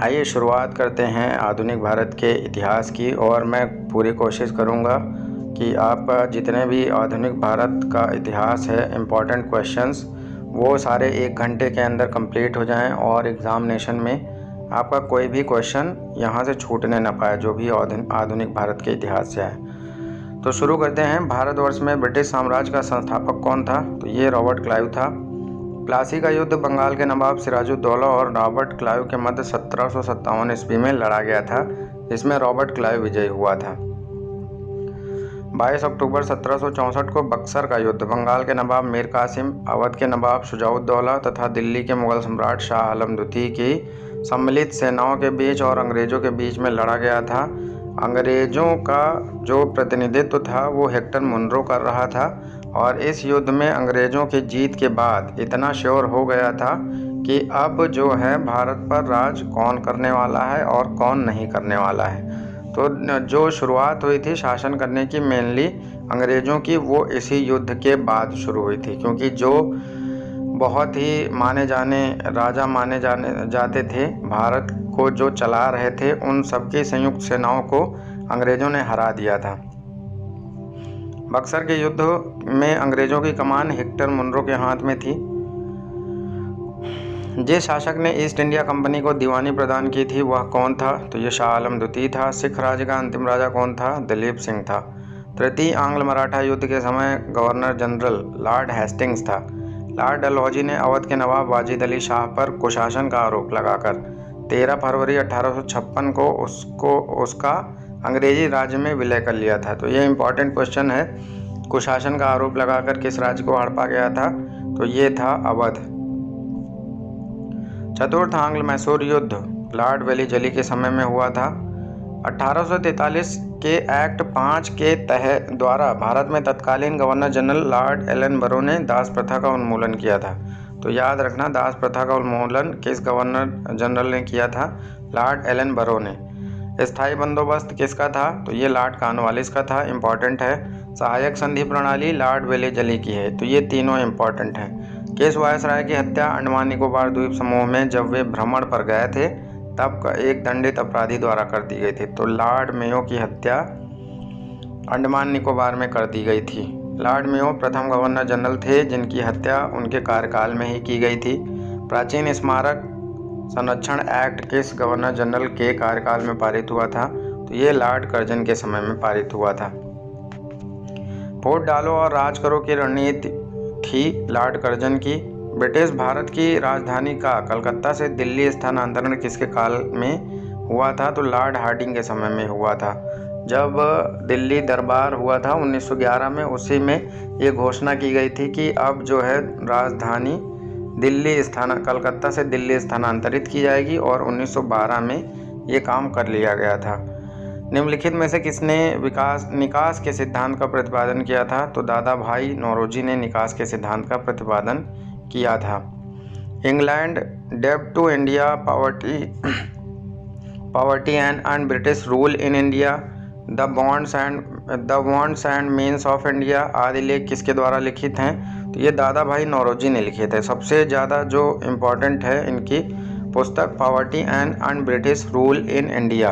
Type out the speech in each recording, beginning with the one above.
आइए शुरुआत करते हैं आधुनिक भारत के इतिहास की। और मैं पूरी कोशिश करूंगा कि आप जितने भी आधुनिक भारत का इतिहास है, इम्पॉर्टेंट क्वेश्चंस, वो सारे 1 घंटे के अंदर कंप्लीट हो जाएं और एग्ज़ामिनेशन में आपका कोई भी क्वेश्चन यहाँ से छूटने ना पाए, जो भी आधुनिक भारत के इतिहास से है। तो शुरू करते हैं। भारतवर्ष में ब्रिटिश साम्राज्य का संस्थापक कौन था? तो ये रॉबर्ट क्लाइव था। प्लासी का युद्ध बंगाल के नवाब सिराजुद्दौला और रॉबर्ट क्लाइव के मध्य 1757 ईस्वी में लड़ा गया था। इसमें रॉबर्ट क्लाइव विजयी हुआ था। 22 अक्टूबर 1764 को बक्सर का युद्ध बंगाल के नवाब मीर कासिम, अवध के नवाब शुजाउद्दौला तथा दिल्ली के मुगल सम्राट शाह आलम द्वितीय की सम्मिलित सेनाओं के बीच और अंग्रेजों के बीच में लड़ा गया था। अंग्रेजों का जो प्रतिनिधित्व था वो हेक्टर मुनरो कर रहा था और इस युद्ध में अंग्रेजों की जीत के बाद इतना श्योर हो गया था कि अब जो है भारत पर राज कौन करने वाला है और कौन नहीं करने वाला है। तो जो शुरुआत हुई थी शासन करने की मेनली अंग्रेजों की, वो इसी युद्ध के बाद शुरू हुई थी, क्योंकि जो बहुत ही माने जाने राजा माने जाते थे, भारत को जो चला रहे थे, उन सबकी संयुक्त सेनाओं को अंग्रेजों ने हरा दिया था। बक्सर के युद्ध में अंग्रेजों की कमान हेक्टर मुनरो के हाथ में थी। जिस शासक ने ईस्ट इंडिया कंपनी को दीवानी प्रदान की थी वह कौन था? तो ये शाह आलम द्वितीय था। सिख राज्य का अंतिम राजा कौन था? दिलीप सिंह था। तृतीय आंग्ल मराठा युद्ध के समय गवर्नर जनरल लॉर्ड हेस्टिंग्स था। लॉर्ड डलहौजी ने अवध के नवाब वाजिद अली शाह पर कुशासन का आरोप लगाकर 13 फरवरी 1856 को उसका अंग्रेजी राज्य में विलय कर लिया था। तो ये इम्पॉर्टेंट क्वेश्चन है। कुशासन का आरोप लगाकर किस राज्य को हड़पा गया था? तो ये था अवध। चतुर्थ आंग्ल मैसूर युद्ध लॉर्ड वेलीजली के समय में हुआ था। 1843 के एक्ट 5 के तहत द्वारा भारत में तत्कालीन गवर्नर जनरल लॉर्ड एलन बरो ने दास प्रथा का उन्मूलन किया था। तो याद रखना, दास प्रथा का उन्मूलन किस गवर्नर जनरल ने किया था? लॉर्ड एलन बरो ने। स्थायी बंदोबस्त किसका था? तो ये लॉर्ड कॉर्नवालिस का था। इम्पॉर्टेंट है। सहायक संधि प्रणाली लॉर्ड वेलीजली की है। तो ये तीनों इम्पॉर्टेंट हैं। किस वायसराय की हत्या अंडमान निकोबार द्वीप समूह में जब वे भ्रमण पर गए थे तब एक दंडित अपराधी द्वारा कर दी गई थी? तो लॉर्ड मेयो की हत्या अंडमान निकोबार में कर दी गई थी। लॉर्ड मेयो प्रथम गवर्नर जनरल थे जिनकी हत्या उनके कार्यकाल में ही की गई थी। प्राचीन स्मारक संरक्षण एक्ट किस गवर्नर जनरल के कार्यकाल में पारित हुआ था? तो ये लॉर्ड कर्जन के समय में पारित हुआ था। वोट डालो और राज करो की रणनीति थी लॉर्ड कर्जन की। ब्रिटिश भारत की राजधानी का कलकत्ता से दिल्ली स्थानांतरण किसके काल में हुआ था? तो लॉर्ड हार्डिंग के समय में हुआ था। जब दिल्ली दरबार हुआ था 1911 में, उसी में ये घोषणा की गई थी कि अब जो है राजधानी कलकत्ता से दिल्ली स्थानांतरित की जाएगी और 1912 में ये काम कर लिया गया था। निम्नलिखित में से किसने निकास के सिद्धांत का प्रतिपादन किया था? तो दादा भाई नौरोजी ने निकास के सिद्धांत का प्रतिपादन किया था। इंग्लैंड डेब्ट to India poverty and British rule in India the bonds and means of India आदि लेख किसके द्वारा लिखित हैं? तो ये दादा भाई नौरोजी ने लिखे थे। सबसे ज़्यादा जो इम्पोर्टेंट है इनकी पुस्तक poverty and British rule in India,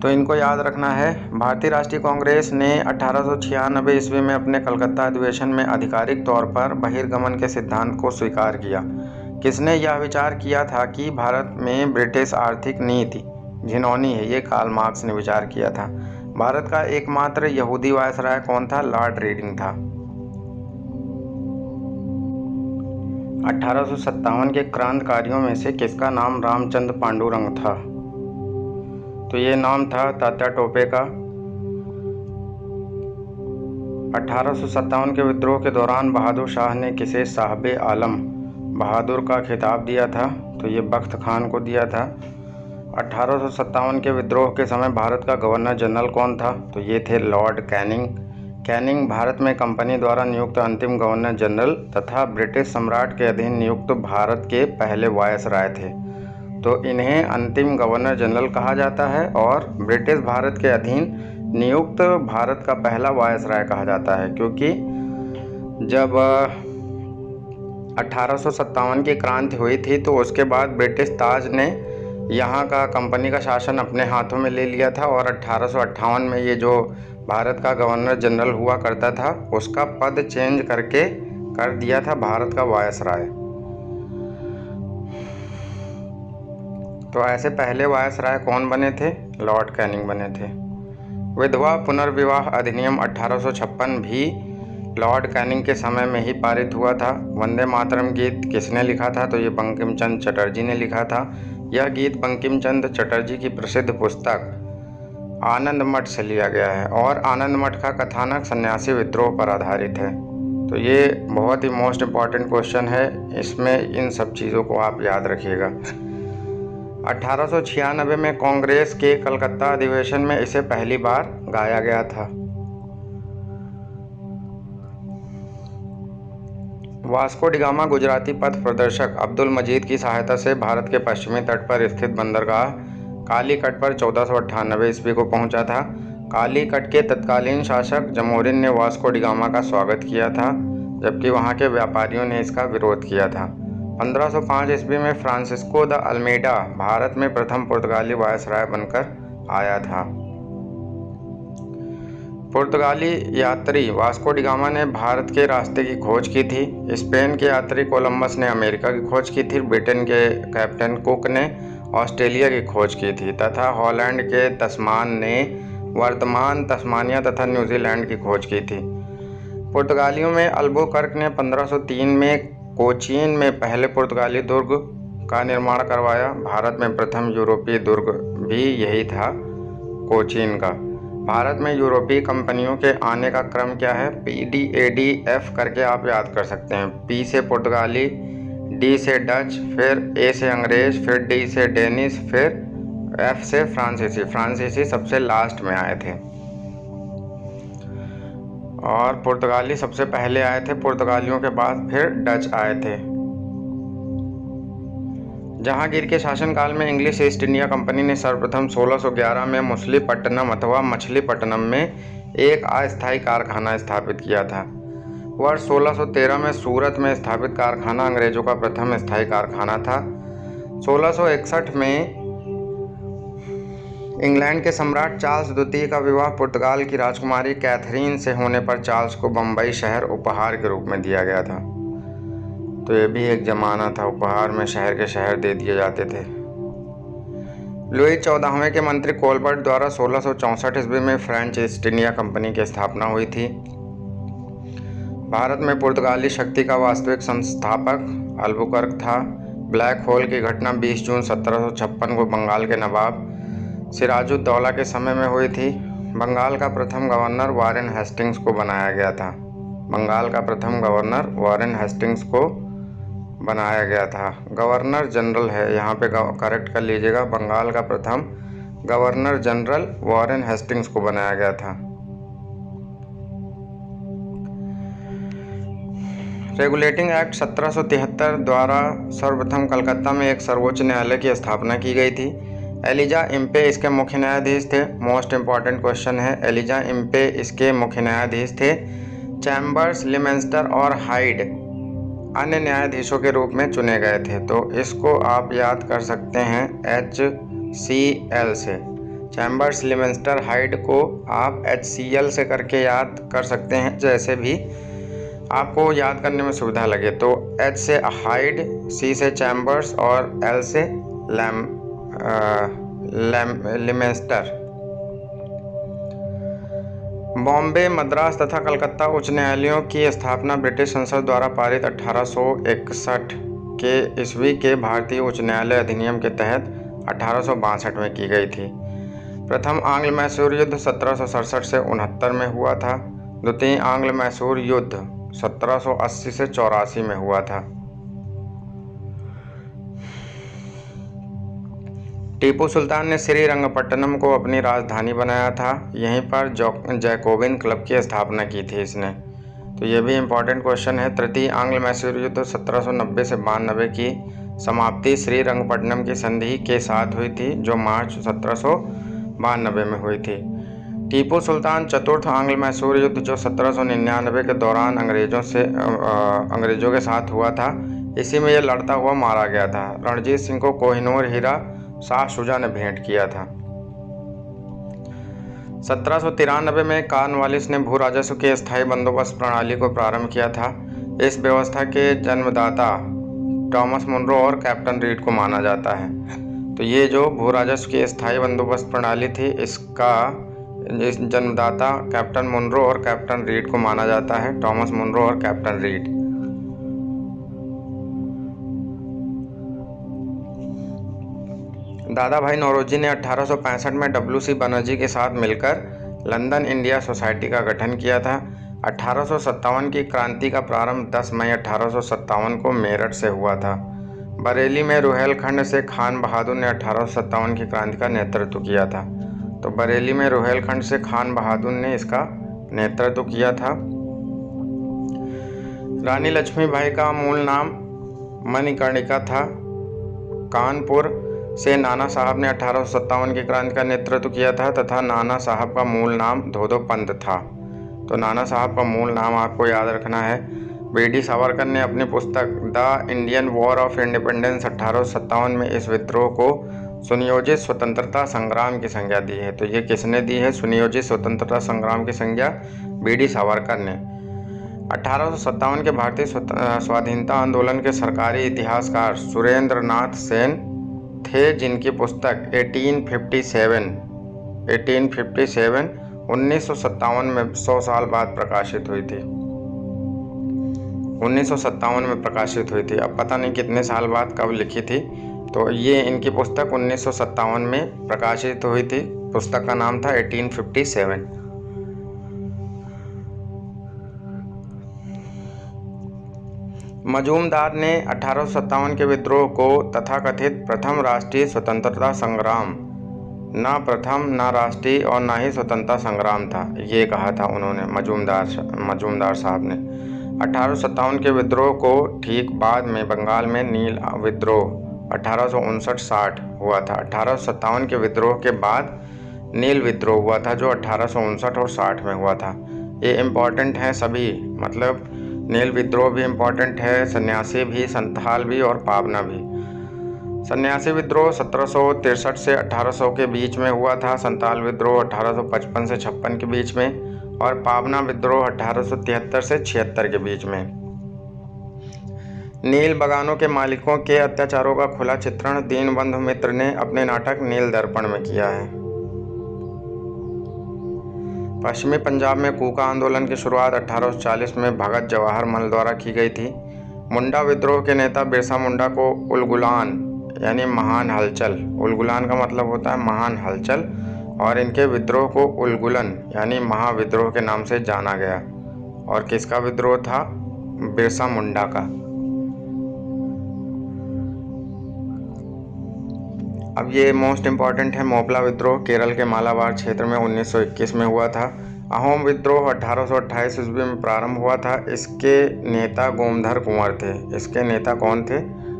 तो इनको याद रखना है। भारतीय राष्ट्रीय कांग्रेस ने 1896 ईस्वी में अपने कलकत्ता अधिवेशन में आधिकारिक तौर पर बहिर्गमन के सिद्धांत को स्वीकार किया। किसने यह विचार किया था कि भारत में ब्रिटिश आर्थिक नीति घिनौनी है? ये कार्ल मार्क्स ने विचार किया था। भारत का एकमात्र यहूदी वायसराय कौन था? लॉर्ड रीडिंग था। 1857 के क्रांतिकारियों में से किसका नाम रामचंद्र पांडुरंग था? तो ये नाम था तात्या टोपे का। 1857 के विद्रोह के दौरान बहादुर शाह ने किसे साहबे आलम बहादुर का खिताब दिया था? तो ये बख्त खान को दिया था। 1857 के विद्रोह के समय भारत का गवर्नर जनरल कौन था? तो ये थे लॉर्ड कैनिंग भारत में कंपनी द्वारा नियुक्त अंतिम गवर्नर जनरल तथा ब्रिटिश सम्राट के अधीन नियुक्त भारत के पहले वायसराय थे। तो इन्हें अंतिम गवर्नर जनरल कहा जाता है और ब्रिटिश भारत के अधीन नियुक्त भारत का पहला वायसराय कहा जाता है, क्योंकि जब 1857 की क्रांति हुई थी तो उसके बाद ब्रिटिश ताज ने यहाँ का कंपनी का शासन अपने हाथों में ले लिया था और 1858 में ये जो भारत का गवर्नर जनरल हुआ करता था उसका पद चेंज करके कर दिया था भारत का वायसराय। तो ऐसे पहले वायसराय कौन बने थे? लॉर्ड कैनिंग बने थे। विधवा पुनर्विवाह अधिनियम 1856 भी लॉर्ड कैनिंग के समय में ही पारित हुआ था। वंदे मातरम गीत किसने लिखा था? तो ये बंकिम चंद्र चटर्जी ने लिखा था। यह गीत बंकिम चंद्र चटर्जी की प्रसिद्ध पुस्तक आनंद मठ से लिया गया है और आनंद मठ का कथानक सन्यासी विद्रोह पर आधारित है। तो ये बहुत ही मोस्ट इम्पॉर्टेंट क्वेश्चन है, इसमें इन सब चीज़ों को आप याद रखिएगा। 1896 में कांग्रेस के कलकत्ता अधिवेशन में इसे पहली बार गाया गया था। वास्को डी गामा गुजराती पथ प्रदर्शक अब्दुल मजीद की सहायता से भारत के पश्चिमी तट पर स्थित बंदरगाह कालीकट पर 1498 ईस्वी को पहुंचा था। कालीकट के तत्कालीन शासक जमोरिन ने वास्को डी गामा का स्वागत किया था, जबकि वहां के व्यापारियों ने इसका विरोध किया था। 1505 ईस्वी में फ्रांसिस्को द अल्मेडा भारत में प्रथम पुर्तगाली वायसराय बनकर आया था। पुर्तगाली यात्री वास्को डी गामा ने भारत के रास्ते की खोज की थी। स्पेन के यात्री कोलंबस ने अमेरिका की खोज की थी। ब्रिटेन के कैप्टन कुक ने ऑस्ट्रेलिया की खोज की थी तथा हॉलैंड के तस्मान ने वर्तमान तस्मानिया तथा न्यूजीलैंड की खोज की थी। पुर्तगालियों में अल्बुकर्क ने 1503 में कोचीन में पहले पुर्तगाली दुर्ग का निर्माण करवाया। भारत में प्रथम यूरोपीय दुर्ग भी यही था, कोचीन का। भारत में यूरोपीय कंपनियों के आने का क्रम क्या है? PDADF करके आप याद कर सकते हैं। P से पुर्तगाली, D से डच, फिर A से अंग्रेज, फिर D से डेनिश, फिर F से फ्रांसीसी। फ्रांसीसी सबसे लास्ट में आए थे और पुर्तगाली सबसे पहले आए थे। पुर्तगालियों के बाद फिर डच आए थे। जहांगीर के शासनकाल में इंग्लिश ईस्ट इंडिया कंपनी ने सर्वप्रथम 1611 में मछलीपट्टनम अथवा मछलीपट्टनम में एक अस्थायी कारखाना स्थापित किया था। वर्ष 1613 में सूरत में स्थापित कारखाना अंग्रेजों का प्रथम स्थायी कारखाना था। 1661 में इंग्लैंड के सम्राट चार्ल्स द्वितीय का विवाह पुर्तगाल की राजकुमारी कैथरीन से होने पर चार्ल्स को बम्बई शहर उपहार के रूप में दिया गया था। तो ये भी एक जमाना था, उपहार में शहर के शहर दे दिए जाते थे। लुई 14वें के मंत्री कोलबर्ट द्वारा 1664 ईस्वी में फ्रेंच ईस्ट इंडिया कंपनी की स्थापना हुई थी। भारत में पुर्तगाली शक्ति का वास्तविक संस्थापक अल्बुकर्क था। ब्लैक होल की घटना 20 जून 1756 को बंगाल के नवाब सिराजुद्दौला के समय में हुई थी। बंगाल का प्रथम गवर्नर वारेन हेस्टिंग्स को बनाया गया था। बंगाल का प्रथम गवर्नर वारेन हेस्टिंग्स को बनाया गया था। गवर्नर जनरल है, यहाँ पे करेक्ट कर लीजिएगा। बंगाल का प्रथम गवर्नर जनरल वारेन हेस्टिंग्स को बनाया गया था। रेगुलेटिंग एक्ट 1773 द्वारा सर्वप्रथम कलकत्ता में एक सर्वोच्च न्यायालय की स्थापना की गई थी। एलिजा इम्पे इसके मुख्य न्यायाधीश थे। मोस्ट इम्पॉर्टेंट क्वेश्चन है, एलिजा इम्पे इसके मुख्य न्यायाधीश थे। चैम्बर्स, लिमेंस्टर और हाइड अन्य न्यायाधीशों के रूप में चुने गए थे। तो इसको आप याद कर सकते हैं HCL से। चैम्बर्स, लिमेंस्टर, हाइड को आप HCL से करके याद कर सकते हैं, जैसे भी आपको याद करने में सुविधा लगे। तो H से हाइड, C से चैम्बर्स और L से लिमेंस्टर। बॉम्बे, मद्रास तथा कलकत्ता उच्च न्यायालयों की स्थापना ब्रिटिश संसद द्वारा पारित 1861 के ईस्वी के भारतीय उच्च न्यायालय अधिनियम के तहत 1862 में की गई थी। प्रथम आंग्ल मैसूर युद्ध 1767 से 69 में हुआ था। द्वितीय आंग्ल मैसूर युद्ध 1780 से 84 में हुआ था। टीपू सुल्तान ने श्रीरंगपट्टनम को अपनी राजधानी बनाया था। यहीं पर जैकोबिन क्लब की स्थापना की थी इसने। तो ये भी इम्पोर्टेंट क्वेश्चन है। तृतीय आंग्ल मैसूर युद्ध 1790 से 92 की समाप्ति श्रीरंगपट्टनम की संधि के साथ हुई थी, जो मार्च 1792 में हुई थी। टीपू सुल्तान चतुर्थ आंग्ल मैसूर युद्ध जो 1799 के दौरान अंग्रेजों के साथ हुआ था, इसी में यह लड़ता हुआ मारा गया था। रणजीत सिंह को कोहिनूर हीरा शाह शुजा ने भेंट किया था। 1793 में कॉर्नवालिस ने भू राजस्व के स्थायी बंदोबस्त प्रणाली को प्रारंभ किया था। इस व्यवस्था के जन्मदाता टॉमस मुनरो और कैप्टन रीड को माना जाता है। तो ये जो भू राजस्व की स्थायी बंदोबस्त प्रणाली थी, इस जन्मदाता कैप्टन मुनरो और कैप्टन रीड को माना जाता है, टॉमस मुनरो और कैप्टन रीड। दादा भाई नौरोजी ने 1865 में WC बनर्जी के साथ मिलकर लंदन इंडिया सोसाइटी का गठन किया था। 1857 की क्रांति का प्रारंभ 10 मई 1857 को मेरठ से हुआ था। बरेली में रुहेलखंड से खान बहादुर ने 1857 की क्रांति का नेतृत्व किया था। तो बरेली में रुहेलखंड से खान बहादुर ने इसका नेतृत्व किया था। रानी लक्ष्मीबाई का मूल नाम मणिकर्णिका था। कानपुर से नाना साहब ने 1857 की क्रांति का नेतृत्व किया था तथा नाना साहब का मूल नाम धोधो पंत था। तो नाना साहब का मूल नाम आपको याद रखना है। BD सावरकर ने अपनी पुस्तक the Indian war of independence 1857 में इस विद्रोह को सुनियोजित स्वतंत्रता संग्राम की संज्ञा दी है। तो ये किसने दी है? सुनियोजित स्वतंत्रता संग्राम की संज्ञा BD सावरकर ने। 1857 के भारतीय स्वाधीनता आंदोलन के सरकारी इतिहासकार सुरेंद्र नाथ सेन थे, जिनकी पुस्तक 1857 1957 में 100 साल बाद प्रकाशित हुई थी। 1957 में प्रकाशित हुई थी। अब पता नहीं कितने साल बाद कब लिखी थी। तो ये इनकी पुस्तक 1957 में प्रकाशित हुई थी। पुस्तक का नाम था 1857। मजूमदार ने 1857 के विद्रोह को तथाकथित प्रथम राष्ट्रीय स्वतंत्रता संग्राम, ना प्रथम, ना राष्ट्रीय और ना ही स्वतंत्रता संग्राम था, ये कहा था उन्होंने, मजूमदार साहब ने। 1857 के विद्रोह को ठीक बाद में बंगाल में नील विद्रोह 1859-60 हुआ था। 1857 के विद्रोह के बाद नील विद्रोह हुआ था जो 1859 और 60 में हुआ था। ये इम्पॉर्टेंट हैं सभी, मतलब नील विद्रोह भी इम्पॉर्टेंट है, सन्यासी भी, संथाल भी और पाबना भी। सन्यासी विद्रोह 1763 से 1800 के बीच में हुआ था। संथाल विद्रोह 1855 से 56 के बीच में और पाबना विद्रोह 1873 से 76 के बीच में। नील बगानों के मालिकों के अत्याचारों का खुला चित्रण दीनबंधु मित्र ने अपने नाटक नील दर्पण में किया है। पश्चिमी पंजाब में कूका आंदोलन की शुरुआत 1840 में भगत जवाहर मल द्वारा की गई थी। मुंडा विद्रोह के नेता बिरसा मुंडा को उलगुलान यानी महान हलचल, उलगुलान का मतलब होता है महान हलचल, और इनके विद्रोह को उलगुलन यानी महाविद्रोह के नाम से जाना गया। और किसका विद्रोह था? बिरसा मुंडा का। अब ये मोस्ट इम्पॉर्टेंट है। मोपला विद्रोह केरल के मालाबार क्षेत्र में 1921 में हुआ था। अहोम विद्रोह 1828 ईस्वी में प्रारंभ हुआ था। इसके नेता गोमधर कुंवर थे। इसके नेता कौन थे?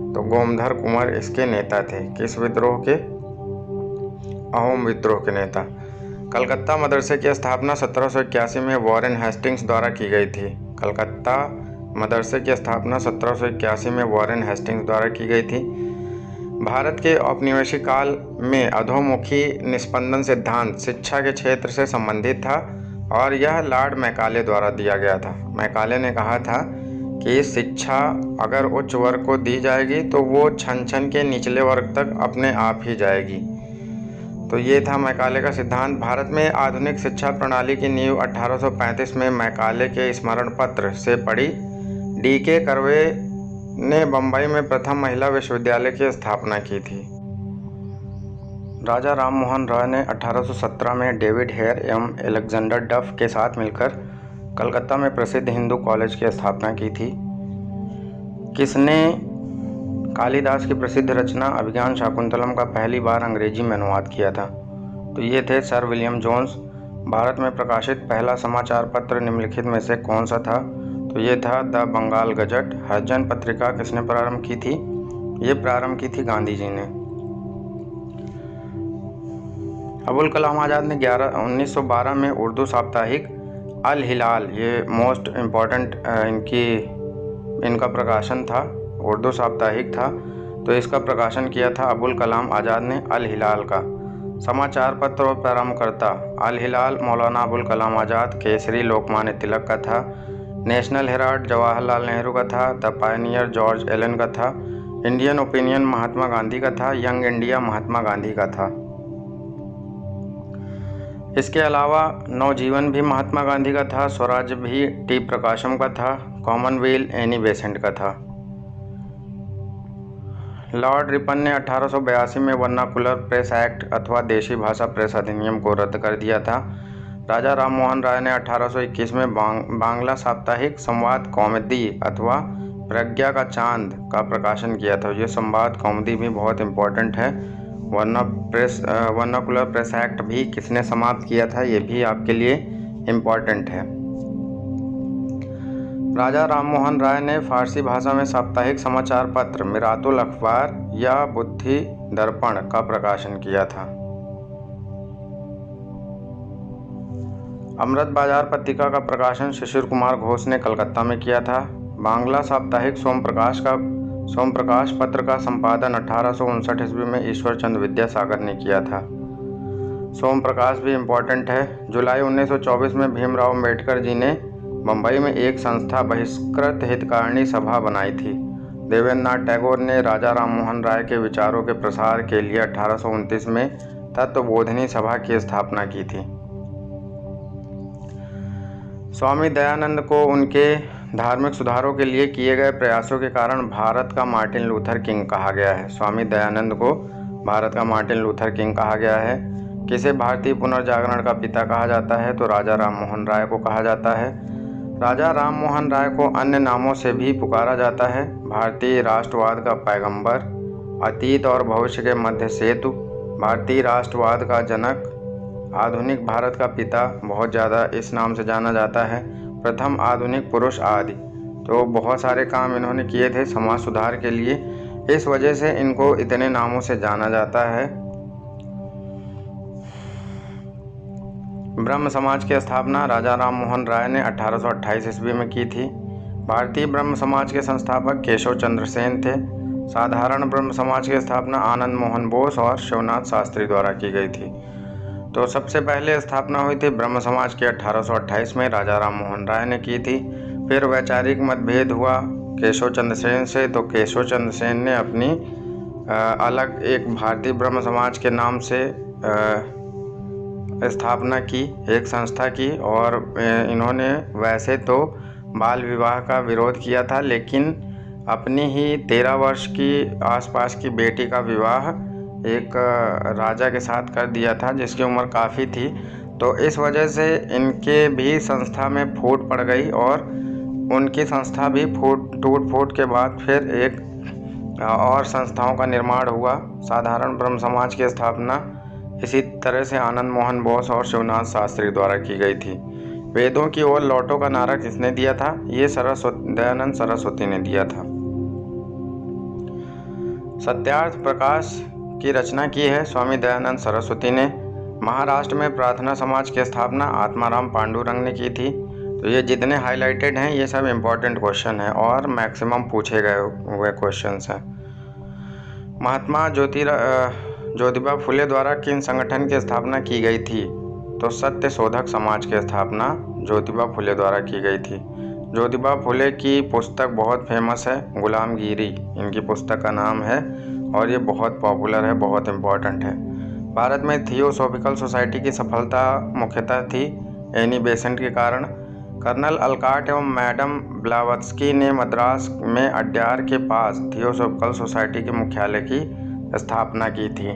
तो गोमधर कुंवर इसके नेता थे। किस विद्रोह के? अहोम विद्रोह के नेता। कलकत्ता मदरसे की स्थापना 1781 में वॉरेन हेस्टिंग्स द्वारा की गई थी। कलकत्ता मदरसे की स्थापना 1781 में वॉरेन हेस्टिंग्स द्वारा की गई थी। भारत के औपनिवेशिक काल में अधोमुखी निस्पंदन सिद्धांत शिक्षा के क्षेत्र से संबंधित था और यह लॉर्ड मैकाले द्वारा दिया गया था। मैकाले ने कहा था कि शिक्षा अगर उच्च वर्ग को दी जाएगी तो वो छन छन के निचले वर्ग तक अपने आप ही जाएगी। तो ये था मैकाले का सिद्धांत। भारत में आधुनिक शिक्षा प्रणाली की नींव 1835 में मैकाले के स्मरण पत्र से पड़ी। D.K. कर्वे ने बम्बई में प्रथम महिला विश्वविद्यालय की स्थापना की थी। राजा राम मोहन रॉय ने 1817 में डेविड हेयर एवं एलेक्जेंडर डफ के साथ मिलकर कलकत्ता में प्रसिद्ध हिंदू कॉलेज की स्थापना की थी। किसने कालिदास की प्रसिद्ध रचना अभिज्ञान शाकुंतलम का पहली बार अंग्रेजी में अनुवाद किया था? तो ये थे सर विलियम जोन्स। भारत में प्रकाशित पहला समाचार पत्र निम्नलिखित में से कौन सा था? तो ये था द बंगाल गजट। हरिजन पत्रिका किसने प्रारंभ की थी? ये प्रारंभ की थी गांधी जी ने। अबुल कलाम आज़ाद ने 1912 में उर्दू साप्ताहिक अल हिलाल, ये मोस्ट इम्पॉर्टेंट इनका प्रकाशन था, उर्दू साप्ताहिक था, तो इसका प्रकाशन किया था अबुल कलाम आज़ाद ने। अल हिलाल का समाचार पत्र और प्रारंभकर्ता अल हिलाल मौलाना अबुल कलाम आज़ाद। केसरी लोकमान्य तिलक का था। नेशनल हेराल्ड जवाहरलाल नेहरू का था। द पायनियर जॉर्ज एलन का था। इंडियन ओपिनियन महात्मा गांधी का था। यंग इंडिया महात्मा गांधी का था। इसके अलावा नवजीवन भी महात्मा गांधी का था। स्वराज भी टी प्रकाशम का था। कॉमनवेल्थ एनी बेसेंट का था। लॉर्ड रिपन ने 1882 में वर्नाकुलर प्रेस एक्ट अथवा देशी भाषा प्रेस अधिनियम को रद्द कर दिया था। राजा राममोहन राय ने 1821 में बांग्ला साप्ताहिक संवाद कौमुदी अथवा प्रज्ञा का चांद का प्रकाशन किया था। ये संवाद कौमुदी भी बहुत इम्पोर्टेंट है। वर्नाकुलर प्रेस एक्ट भी किसने समाप्त किया था, ये भी आपके लिए इम्पोर्टेंट है। राजा राममोहन राय ने फारसी भाषा में साप्ताहिक समाचार पत्र मिरातुल अखबार या बुद्धि दर्पण का प्रकाशन किया था। अमृत बाजार पत्रिका का प्रकाशन शिशिर कुमार घोष ने कलकत्ता में किया था। बांग्ला साप्ताहिक सोमप्रकाश पत्र का संपादन 1859 ईस्वी में ईश्वर चंद्र विद्यासागर ने किया था। सोमप्रकाश भी इम्पोर्टेंट है। जुलाई 1924 में भीमराव अम्बेडकर जी ने मुंबई में एक संस्था बहिष्कृत हितकारिणी सभा बनाई थी। देवेंद्रनाथ टैगोर ने राजा राममोहन राय के विचारों के प्रसार के लिए 1829 में तत्वबोधिनी सभा की स्थापना की थी। स्वामी दयानंद को उनके धार्मिक सुधारों के लिए किए गए प्रयासों के कारण भारत का मार्टिन लूथर किंग कहा गया है। स्वामी दयानंद को भारत का मार्टिन लूथर किंग कहा गया है। किसे भारतीय पुनर्जागरण का पिता कहा जाता है, तो राजा राममोहन राय को कहा जाता है। राजा राममोहन राय को अन्य नामों से भी पुकारा जाता है। भारतीय राष्ट्रवाद का पैगंबर, अतीत और भविष्य के मध्य सेतु, भारतीय राष्ट्रवाद का जनक, आधुनिक भारत का पिता, बहुत ज़्यादा इस नाम से जाना जाता है। प्रथम आधुनिक पुरुष आदि। तो बहुत सारे काम इन्होंने किए थे समाज सुधार के लिए, इस वजह से इनको इतने नामों से जाना जाता है। ब्रह्म समाज की स्थापना राजा राममोहन राय ने 1828 ईस्वी में की थी। भारतीय ब्रह्म समाज के संस्थापक केशव चंद्र सेन थे। साधारण ब्रह्म समाज की स्थापना आनंद मोहन बोस और शिवनाथ शास्त्री द्वारा की गई थी। तो सबसे पहले स्थापना हुई थी ब्रह्म समाज की 1828 में, राजा राममोहन राय ने की थी। फिर वैचारिक मतभेद हुआ केशव चंद्र सेन से, तो केशव चंद्र सेन ने अपनी अलग एक भारतीय ब्रह्म समाज के नाम से स्थापना की, एक संस्था की। और इन्होंने वैसे तो बाल विवाह का विरोध किया था, लेकिन अपनी ही 13 वर्ष की आसपास की बेटी का विवाह एक राजा के साथ कर दिया था जिसकी उम्र काफ़ी थी। तो इस वजह से इनके भी संस्था में फूट पड़ गई और उनकी संस्था भी टूट फूट के बाद फिर एक और संस्थाओं का निर्माण हुआ। साधारण ब्रह्म समाज की स्थापना इसी तरह से आनंद मोहन बोस और शिवनाथ शास्त्री द्वारा की गई थी। वेदों की ओर लौटो का नारा किसने दिया था? ये दयानंद सरस्वती ने दिया था। सत्यार्थ प्रकाश की रचना की है स्वामी दयानंद सरस्वती ने। महाराष्ट्र में प्रार्थना समाज की स्थापना आत्माराम पांडुरंग ने की थी। तो ये जितने हाईलाइटेड हैं ये सब इम्पोर्टेंट क्वेश्चन हैं और मैक्सिमम पूछे गए हुए क्वेश्चंस हैं। महात्मा ज्योतिबा फुले द्वारा किन संगठन की स्थापना की गई थी? तो सत्य शोधक समाज की स्थापना ज्योतिबा फुले द्वारा की गई थी। ज्योतिबा फुले की पुस्तक बहुत फेमस है, गुलामगिरी इनकी पुस्तक का नाम है और ये बहुत पॉपुलर है, बहुत इम्पोर्टेंट है। भारत में थियोसॉफिकल सोसाइटी की सफलता मुख्यतः थी एनी बेसेंट के कारण। कर्नल अलकाट एवं मैडम ब्लावत्स्की ने मद्रास में अड्यार के पास थियोसॉफिकल सोसाइटी के मुख्यालय की स्थापना की थी।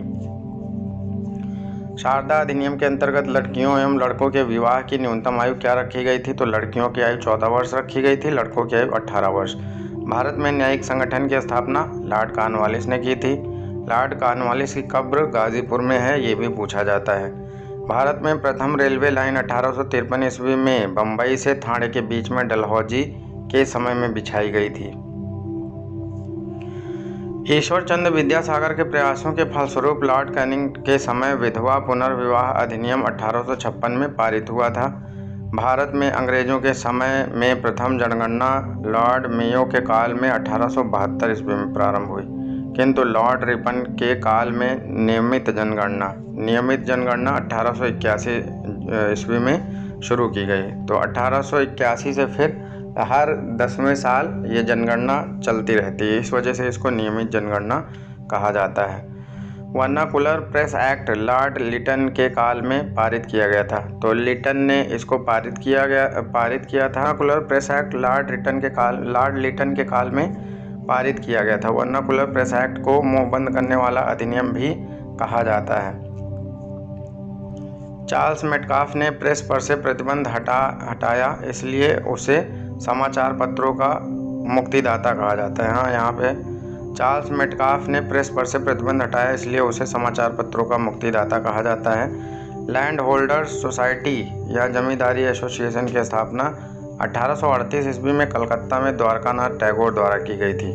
शारदा अधिनियम के अंतर्गत लड़कियों एवं लड़कों के विवाह की न्यूनतम आयु क्या रखी गई थी? तो लड़कियों की आयु 14 वर्ष रखी गई थी, लड़कों की आयु 18 वर्ष। भारत में न्यायिक संगठन की स्थापना लॉर्ड कॉर्नवालिस ने की थी। लॉर्ड कॉर्नवालिस की कब्र गाजीपुर में है, ये भी पूछा जाता है। भारत में प्रथम रेलवे लाइन 1853 ईस्वी में बम्बई से थाने के बीच में डलहौजी के समय में बिछाई गई थी। ईश्वर चंद्र विद्यासागर के प्रयासों के फलस्वरूप लॉर्ड कैनिंग के समय विधवा पुनर्विवाह अधिनियम 1856 में पारित हुआ था। भारत में अंग्रेजों के समय में प्रथम जनगणना लॉर्ड मेयो के काल में 1872 ईस्वी में प्रारंभ हुई। किंतु लॉर्ड रिपन के काल में नियमित जनगणना 1881 ईस्वी में शुरू की गई। तो 1881 से फिर हर 10वें साल ये जनगणना चलती रहती है, इस वजह से इसको नियमित जनगणना कहा जाता है। Vernacular press act Lord Lytton के काल में पारित किया गया था। तो लिटन ने इसको पारित किया था। Vernacular press act Lord Lytton के काल में पारित किया गया था। वर्नाकुलर प्रेस एक्ट को मुंह बंद करने वाला अधिनियम भी कहा जाता है। चार्ल्स मेटकाफ ने प्रेस पर से प्रतिबंध हटाया, इसलिए उसे समाचार पत्रों का मुक्तिदाता कहा जाता है। हाँ, यहाँ पे चार्ल्स मेटकाफ ने प्रेस पर से प्रतिबंध हटाया, इसलिए उसे समाचार पत्रों का मुक्तिदाता कहा जाता है। लैंड होल्डर्स सोसाइटी या जमींदारी एसोसिएशन की स्थापना 1838 ईस्वी में कलकत्ता में द्वारकानाथ टैगोर द्वारा की गई थी।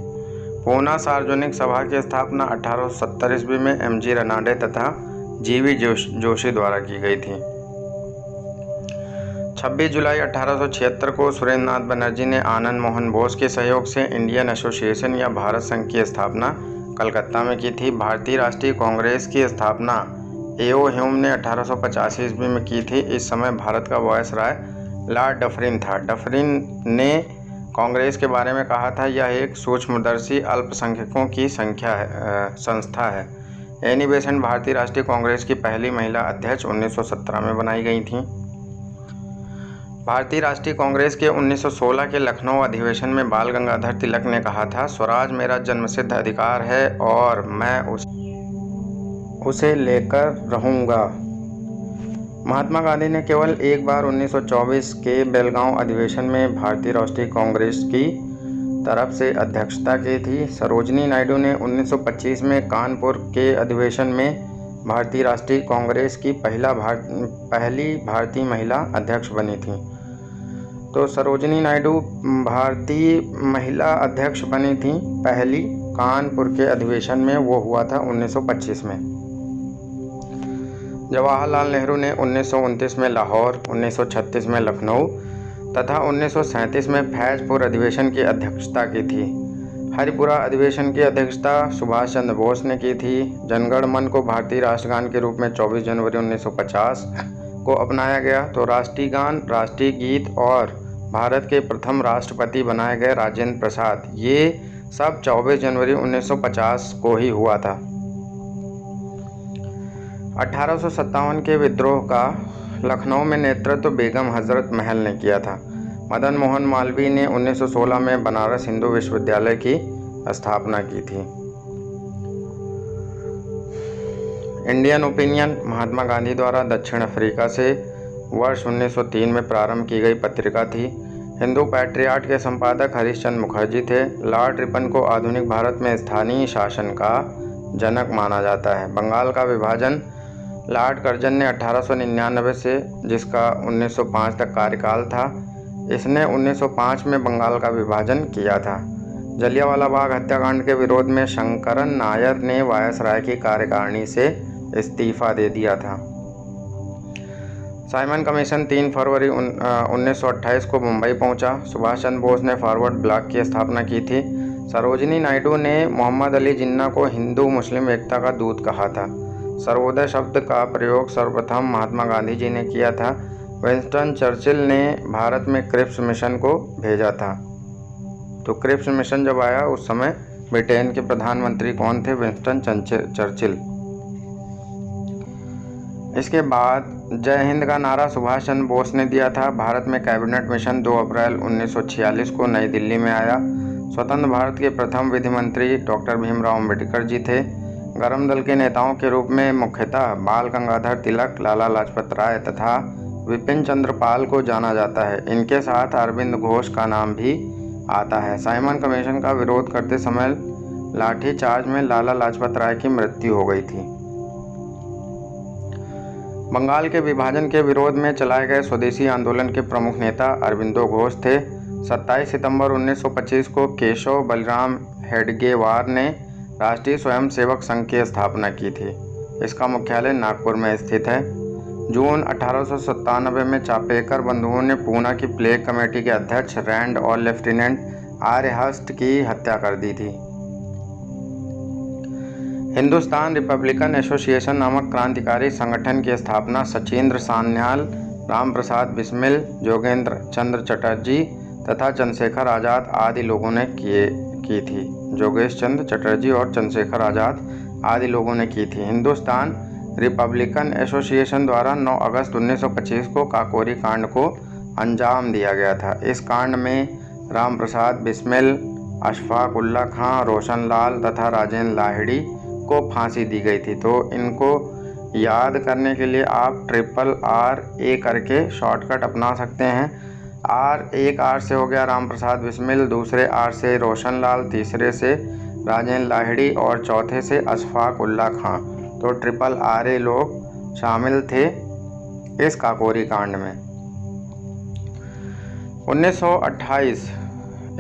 पूना सार्वजनिक सभा की स्थापना 1870 ईस्वी में एम.जी. रनाडे तथा जी.वी. जोशी द्वारा की गई थी। 26 जुलाई 1876 को सुरेंद्र नाथ बनर्जी ने आनंद मोहन बोस के सहयोग से इंडियन एसोसिएशन या भारत संघ की स्थापना कलकत्ता में की थी। भारतीय राष्ट्रीय कांग्रेस की स्थापना ए.ओ. ह्यूम ने 1885 ईस्वी में की थी। इस समय भारत का वायसराय लॉर्ड डफरिन था। डफरिन ने कांग्रेस के बारे में कहा था, यह एक सूक्ष्मदर्शी अल्पसंख्यकों की संस्था है। एनी बेसेंट भारतीय राष्ट्रीय कांग्रेस की पहली महिला अध्यक्ष 1917 में बनाई गई थी। भारतीय राष्ट्रीय कांग्रेस के 1916 के लखनऊ अधिवेशन में बाल गंगाधर तिलक ने कहा था, स्वराज मेरा जन्मसिद्ध अधिकार है और मैं उसे लेकर रहूँगा। महात्मा गांधी ने केवल एक बार 1924 के बेलगांव अधिवेशन में भारतीय राष्ट्रीय कांग्रेस की तरफ से अध्यक्षता की थी। सरोजिनी नायडू ने 1925 में कानपुर के अधिवेशन में भारतीय राष्ट्रीय कांग्रेस की पहली भारतीय महिला अध्यक्ष बनी थी। तो सरोजिनी नायडू भारतीय महिला अध्यक्ष बनी थी पहली। कानपुर के अधिवेशन में वो हुआ था 1925 में। जवाहरलाल नेहरू ने 1929 में लाहौर, 1936 में लखनऊ तथा 1937 में फैजपुर अधिवेशन की अध्यक्षता की थी। हरिपुरा अधिवेशन की अध्यक्षता सुभाष चंद्र बोस ने की थी। जनगण मन को भारतीय राष्ट्रगान के रूप में 24 जनवरी 1950 को अपनाया गया। तो राष्ट्रीय गान, राष्ट्रीय गीत और भारत के प्रथम राष्ट्रपति बनाए गए राजेंद्र प्रसाद, ये सब 24 जनवरी 1950 को ही हुआ था। 1857 के विद्रोह का लखनऊ में नेतृत्व बेगम हजरत महल ने किया था। मदन मोहन मालवीय ने 1916 में बनारस हिंदू विश्वविद्यालय की स्थापना की थी। इंडियन ओपिनियन महात्मा गांधी द्वारा दक्षिण अफ्रीका से वर्ष 1903 में प्रारंभ की गई पत्रिका थी। हिंदू पैट्रियाट के संपादक हरीशचंद्र मुखर्जी थे। लॉर्ड रिपन को आधुनिक भारत में स्थानीय शासन का जनक माना जाता है। बंगाल का विभाजन लॉर्ड कर्जन ने 1899 से, जिसका 1905 तक कार्यकाल था, इसने 1905 में बंगाल का विभाजन किया था। जलियांवाला बाग हत्याकांड के विरोध में शंकरन नायर ने वायसराय की कार्यकारिणी से इस्तीफा दे दिया था। साइमन कमीशन 3 फरवरी 1928 को मुंबई पहुंचा। सुभाष चंद्र बोस ने फॉरवर्ड ब्लॉक की स्थापना की थी। सरोजिनी नायडू ने मोहम्मद अली जिन्ना को हिंदू मुस्लिम एकता का दूत कहा था। सर्वोदय शब्द का प्रयोग सर्वप्रथम महात्मा गांधी जी ने किया था। विंस्टन चर्चिल ने भारत में क्रिप्स मिशन को भेजा था। तो क्रिप्स मिशन जब आया उस समय ब्रिटेन के प्रधानमंत्री कौन थे? Winston Churchill. इसके बाद जय हिंद का नारा सुभाष चंद्र बोस ने दिया था। भारत में कैबिनेट मिशन 2 अप्रैल 1946 को नई दिल्ली में आया। स्वतंत्र भारत के प्रथम विधि मंत्री डॉक्टर भीमराव अम्बेडकर जी थे। गरम दल के नेताओं के रूप में मुख्यतः बाल गंगाधर तिलक, लाला लाजपत राय तथा विपिन चंद्र पाल को जाना जाता है। इनके साथ अरविंद घोष का नाम भी आता है। साइमन कमीशन का विरोध करते समय लाठीचार्ज में लाला लाजपत राय की मृत्यु हो गई थी। बंगाल के विभाजन के विरोध में चलाए गए स्वदेशी आंदोलन के प्रमुख नेता अरविंदो घोष थे। 27 सितंबर 1925 को केशव बलराम हेडगेवार ने राष्ट्रीय स्वयंसेवक संघ की स्थापना की थी। इसका मुख्यालय नागपुर में स्थित है। जून 1897 में चापेकर बंधुओं ने पूना की प्लेग कमेटी के अध्यक्ष रैंड और लेफ्टिनेंट आर्यहस्ट की हत्या कर दी थी। हिंदुस्तान रिपब्लिकन एसोसिएशन नामक क्रांतिकारी संगठन की स्थापना सचिंद्र सान्याल, राम प्रसाद बिस्मिल, जोगेंद्र चंद्र चटर्जी तथा चंद्रशेखर आज़ाद आदि लोगों ने की थी। जोगेश चंद्र चटर्जी और चंद्रशेखर आज़ाद आदि लोगों ने की थी। हिंदुस्तान रिपब्लिकन एसोसिएशन द्वारा 9 अगस्त 1925 को काकोरी कांड को अंजाम दिया गया था। इस कांड में राम प्रसाद बिस्मिल, अशफाक उल्ला खां, रोशन लाल तथा राजेंद्र लाहिड़ी को फांसी दी गई थी। तो इनको याद करने के लिए आप RRA करके शॉर्टकट अपना सकते हैं। एक आर से हो गया राम प्रसाद बिस्मिल, दूसरे आर से रोशन लाल, तीसरे से राजेंद्र लाहिड़ी और चौथे से अशफाक उल्ला खां। तो RRA लोग शामिल थे इस काकोरी कांड में। 1928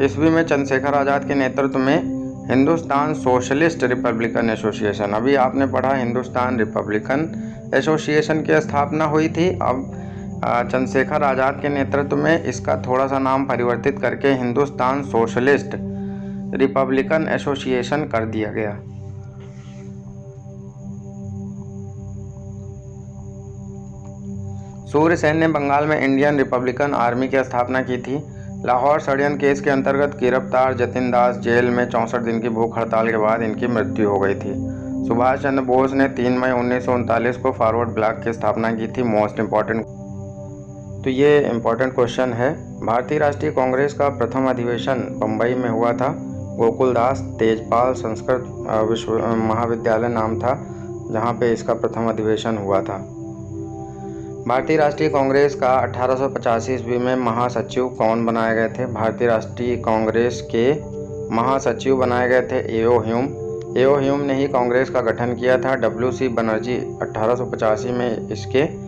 ईस्वी में चंद्रशेखर आज़ाद के नेतृत्व में हिंदुस्तान सोशलिस्ट रिपब्लिकन एसोसिएशन, अभी आपने पढ़ा हिंदुस्तान रिपब्लिकन एसोसिएशन की स्थापना हुई थी। अब चंद्रशेखर आज़ाद के नेतृत्व में इसका थोड़ा सा नाम परिवर्तित करके हिंदुस्तान सोशलिस्ट रिपब्लिकन एसोसिएशन कर दिया गया। सूर्य सेन ने बंगाल में इंडियन रिपब्लिकन आर्मी की स्थापना की थी। लाहौर षड्यंत्र केस के अंतर्गत गिरफ्तार जतिन दास जेल में 64 दिन की भूख हड़ताल के बाद इनकी मृत्यु हो गई थी। सुभाष चंद्र बोस ने 3 मई 1939 को फॉरवर्ड ब्लॉक की स्थापना की थी। मोस्ट इम्पॉर्टेंट, तो ये इम्पॉर्टेंट क्वेश्चन है। भारतीय राष्ट्रीय कांग्रेस का प्रथम अधिवेशन बम्बई में हुआ था। गोकुलदास तेजपाल संस्कृत विश्व महाविद्यालय नाम था जहाँ पे इसका प्रथम अधिवेशन हुआ था। भारतीय राष्ट्रीय कांग्रेस का 1885 ईस्वी में महासचिव कौन बनाए गए थे? भारतीय राष्ट्रीय कांग्रेस के महासचिव बनाए गए थे एओ ह्यूम ने ही कांग्रेस का गठन किया था। WC बनर्जी 1885 में इसके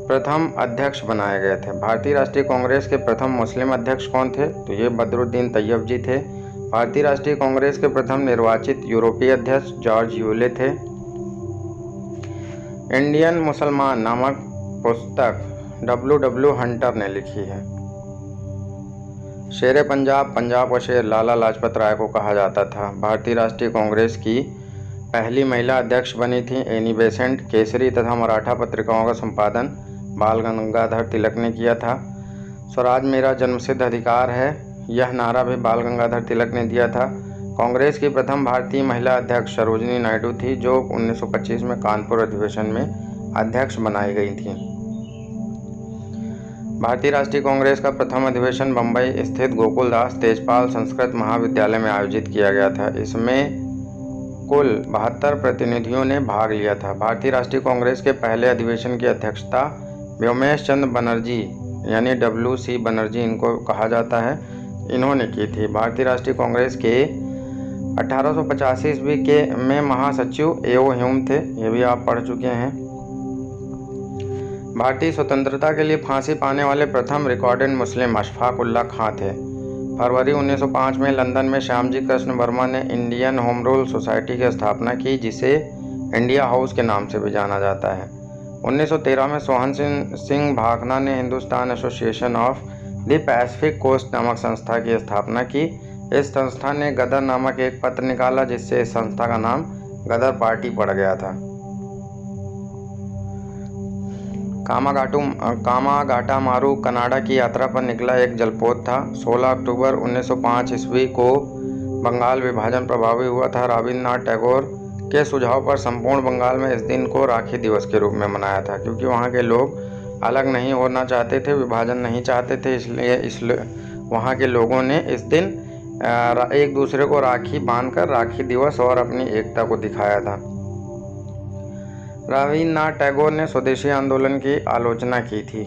प्रथम अध्यक्ष बनाए गए थे। भारतीय राष्ट्रीय कांग्रेस के प्रथम मुस्लिम अध्यक्ष कौन थे? तो ये बदरुद्दीन तैयब जी थे। भारतीय राष्ट्रीय कांग्रेस के प्रथम निर्वाचित यूरोपीय अध्यक्ष जॉर्ज यूले थे। इंडियन मुसलमान नामक पुस्तक W हंटर ने लिखी है। शेर पंजाब का शेर लाला लाजपत राय को कहा जाता था। भारतीय राष्ट्रीय कांग्रेस की पहली महिला अध्यक्ष बनी थी एनी बेसेंट। केसरी तथा मराठा पत्रिकाओं का संपादन बाल गंगाधर तिलक ने किया था। स्वराज मेरा जन्मसिद्ध अधिकार है, यह नारा भी बाल गंगाधर तिलक ने दिया था। कांग्रेस की प्रथम भारतीय महिला अध्यक्ष सरोजिनी नायडू थी, जो 1925 में कानपुर अधिवेशन में अध्यक्ष बनाई गई थी। भारतीय राष्ट्रीय कांग्रेस का प्रथम अधिवेशन बम्बई स्थित गोकुलदास तेजपाल संस्कृत महाविद्यालय में आयोजित किया गया था। इसमें कुल 72 प्रतिनिधियों ने भाग लिया था। भारतीय राष्ट्रीय कांग्रेस के पहले अधिवेशन की अध्यक्षता व्योमेश चंद्र बनर्जी यानी WC बनर्जी इनको कहा जाता है, इन्होंने की थी। भारतीय राष्ट्रीय कांग्रेस के 1885 ईस्वी के में महासचिव एओ ह्यूम थे, ये भी आप पढ़ चुके हैं। भारतीय स्वतंत्रता के लिए फांसी पाने वाले प्रथम रिकॉर्डेड मुस्लिम अशफाक उल्ला खां थे। फरवरी 1905 में लंदन में श्यामजी कृष्ण वर्मा ने इंडियन होम रूल सोसाइटी की स्थापना की, जिसे इंडिया हाउस के नाम से भी जाना जाता है। 1913 में सोहन सिंह भाखना ने Hindustan association of the Pacific coast नामक संस्था की स्थापना की। इस संस्था ने गदर नामक एक पत्र निकाला, जिससे इस संस्था का नाम गदर पार्टी पड़ गया था। कामागाटामारू कनाडा की यात्रा पर निकला एक जलपोत था। 16 अक्टूबर 1905 ईस्वी को बंगाल विभाजन प्रभावी हुआ था। रविन्द्रनाथ टैगोर के सुझाव पर संपूर्ण बंगाल में इस दिन को राखी दिवस के रूप में मनाया था, क्योंकि वहाँ के लोग अलग नहीं होना चाहते थे, विभाजन नहीं चाहते थे, इसलिए वहाँ के लोगों ने इस दिन एक दूसरे को राखी बांधकर राखी दिवस और अपनी एकता को दिखाया था। रविन्द्रनाथ टैगोर ने स्वदेशी आंदोलन की आलोचना की थी।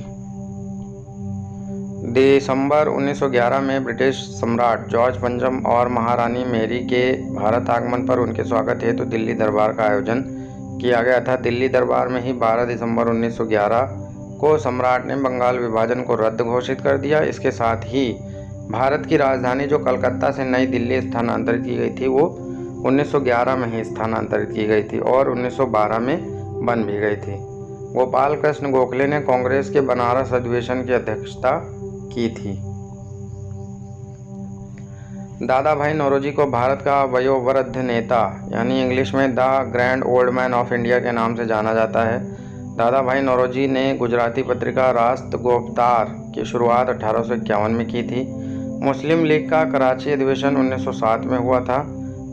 दिसंबर 1911 में ब्रिटिश सम्राट जॉर्ज पंचम और महारानी मैरी के भारत आगमन पर उनके स्वागत हेतु दिल्ली दरबार का आयोजन किया गया था। दिल्ली दरबार में ही 12 दिसंबर 1911 को सम्राट ने बंगाल विभाजन को रद्द घोषित कर दिया। इसके साथ ही भारत की राजधानी जो कलकत्ता से नई दिल्ली स्थानांतरित की गई थी, वो 1911 में ही स्थानांतरित की गई थी और 1912 में बन भी गई थी। गोपाल कृष्ण गोखले ने कांग्रेस के बनारस अधिवेशन की अध्यक्षता की थी। दादा भाई नौरोजी को भारत का वयोवृद्ध नेता यानी इंग्लिश में the grand old man of India के नाम से जाना जाता है। दादा भाई नौरोजी ने गुजराती पत्रिका राष्ट्रगोपतार की शुरुआत 1851 में की थी। मुस्लिम लीग का कराची अधिवेशन 1907 में हुआ था।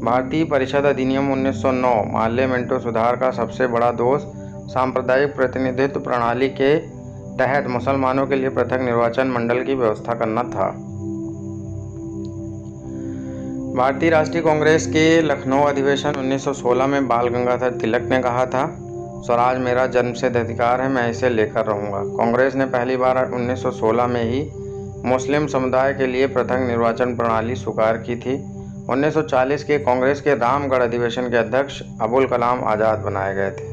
भारतीय परिषद अधिनियम 1909 पार्लियामेंटो सुधार का सबसे बड़ा दोष सांप्रदायिक प्रतिनिधित्व प्रणाली के तहत मुसलमानों के लिए पृथक निर्वाचन मंडल की व्यवस्था करना था। भारतीय राष्ट्रीय कांग्रेस के लखनऊ अधिवेशन 1916 में बाल गंगाधर तिलक ने कहा था, स्वराज मेरा जन्मसिद्ध अधिकार है, मैं इसे लेकर रहूंगा। कांग्रेस ने पहली बार 1916 में ही मुस्लिम समुदाय के लिए पृथक निर्वाचन प्रणाली स्वीकार की थी। 1940 के कांग्रेस के रामगढ़ अधिवेशन के अध्यक्ष अबुल कलाम आज़ाद बनाए गए थे।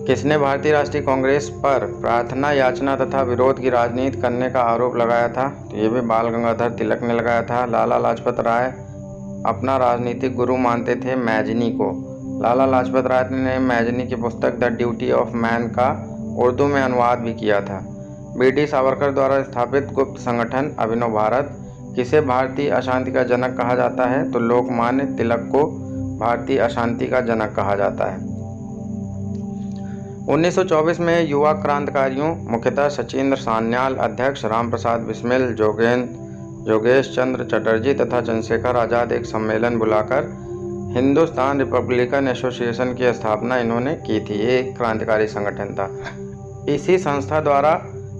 किसने भारतीय राष्ट्रीय कांग्रेस पर प्रार्थना याचना तथा विरोध की राजनीति करने का आरोप लगाया था? तो ये भी बाल गंगाधर तिलक ने लगाया था। लाला लाजपत राय अपना राजनीतिक गुरु मानते थे मैजनी को। लाला लाजपत राय ने मैजनी की पुस्तक द ड्यूटी ऑफ मैन का उर्दू में अनुवाद भी किया था। बी.डी. सावरकर द्वारा स्थापित गुप्त संगठन अभिनव भारत किसे भारतीय अशांति का जनक कहा जाता है? तो लोकमान्य तिलक को भारतीय अशांति का जनक कहा जाता है। 1924 में युवा क्रांतिकारियों मुख्यतः सचिंद्र सान्याल, अध्यक्ष रामप्रसाद बिस्मिल, जोगेश चंद्र चटर्जी तथा चंद्रशेखर आज़ाद एक सम्मेलन बुलाकर हिंदुस्तान रिपब्लिकन एसोसिएशन की स्थापना इन्होंने की थी। ये एक क्रांतिकारी संगठन था। इसी संस्था द्वारा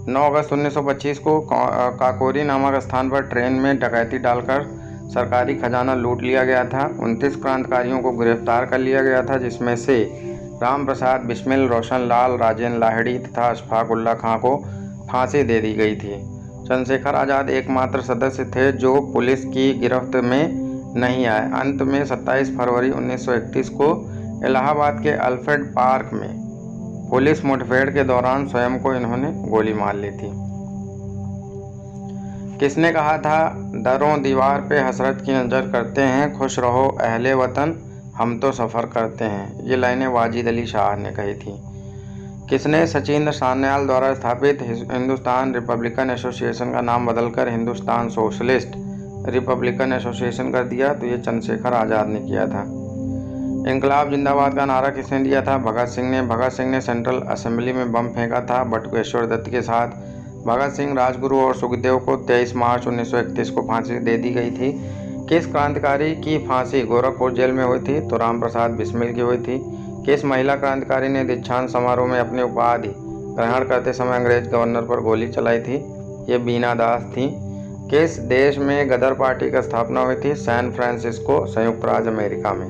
9 अगस्त 1925 को काकोरी नामक स्थान पर ट्रेन में डकैती डालकर सरकारी खजाना लूट लिया गया था। 29 क्रांतिकारियों को गिरफ्तार कर लिया गया था, जिसमें से राम प्रसाद बिस्मिल, रोशन लाल, राजेंद्र लाहिड़ी तथा अशफाक उल्ला खां को फांसी दे दी गई थी। चंद्रशेखर आज़ाद एकमात्र सदस्य थे जो पुलिस की गिरफ्त में नहीं आए। अंत में 27 फरवरी 1931 को इलाहाबाद के अल्फ्रेड पार्क में पुलिस मुठभेड़ के दौरान स्वयं को इन्होंने गोली मार ली थी। किसने कहा था, दरों दीवार पे हसरत की नज़र करते हैं, खुश रहो अहले वतन, हम तो सफ़र करते हैं। ये लाइनें वाजिद अली शाह ने कही थी। किसने सचिंद्र सान्याल द्वारा स्थापित हिंदुस्तान रिपब्लिकन एसोसिएशन का नाम बदलकर हिंदुस्तान सोशलिस्ट रिपब्लिकन एसोसिएशन कर दिया? तो ये चंद्रशेखर आज़ाद ने किया था। इनकलाब जिंदाबाद का नारा किसने दिया था? भगत सिंह ने। भगत सिंह ने सेंट्रल असेंबली में बम फेंका था। बटुकेश्वर दत्त के साथ भगत सिंह, राजगुरु और सुखदेव को 23 मार्च 1931 को फांसी दे दी गई थी। किस क्रांतिकारी की फांसी गोरखपुर जेल में हुई थी? तो रामप्रसाद बिस्मिल की हुई थी। किस महिला क्रांतिकारी ने दीक्षांत समारोह में अपनी उपाधि ग्रहण करते समय अंग्रेज गवर्नर पर गोली चलाई थी? ये बीना दास थी। किस देश में गदर पार्टी की स्थापना हुई थी? सैन फ्रांसिस्को, संयुक्त राज्य अमेरिका में।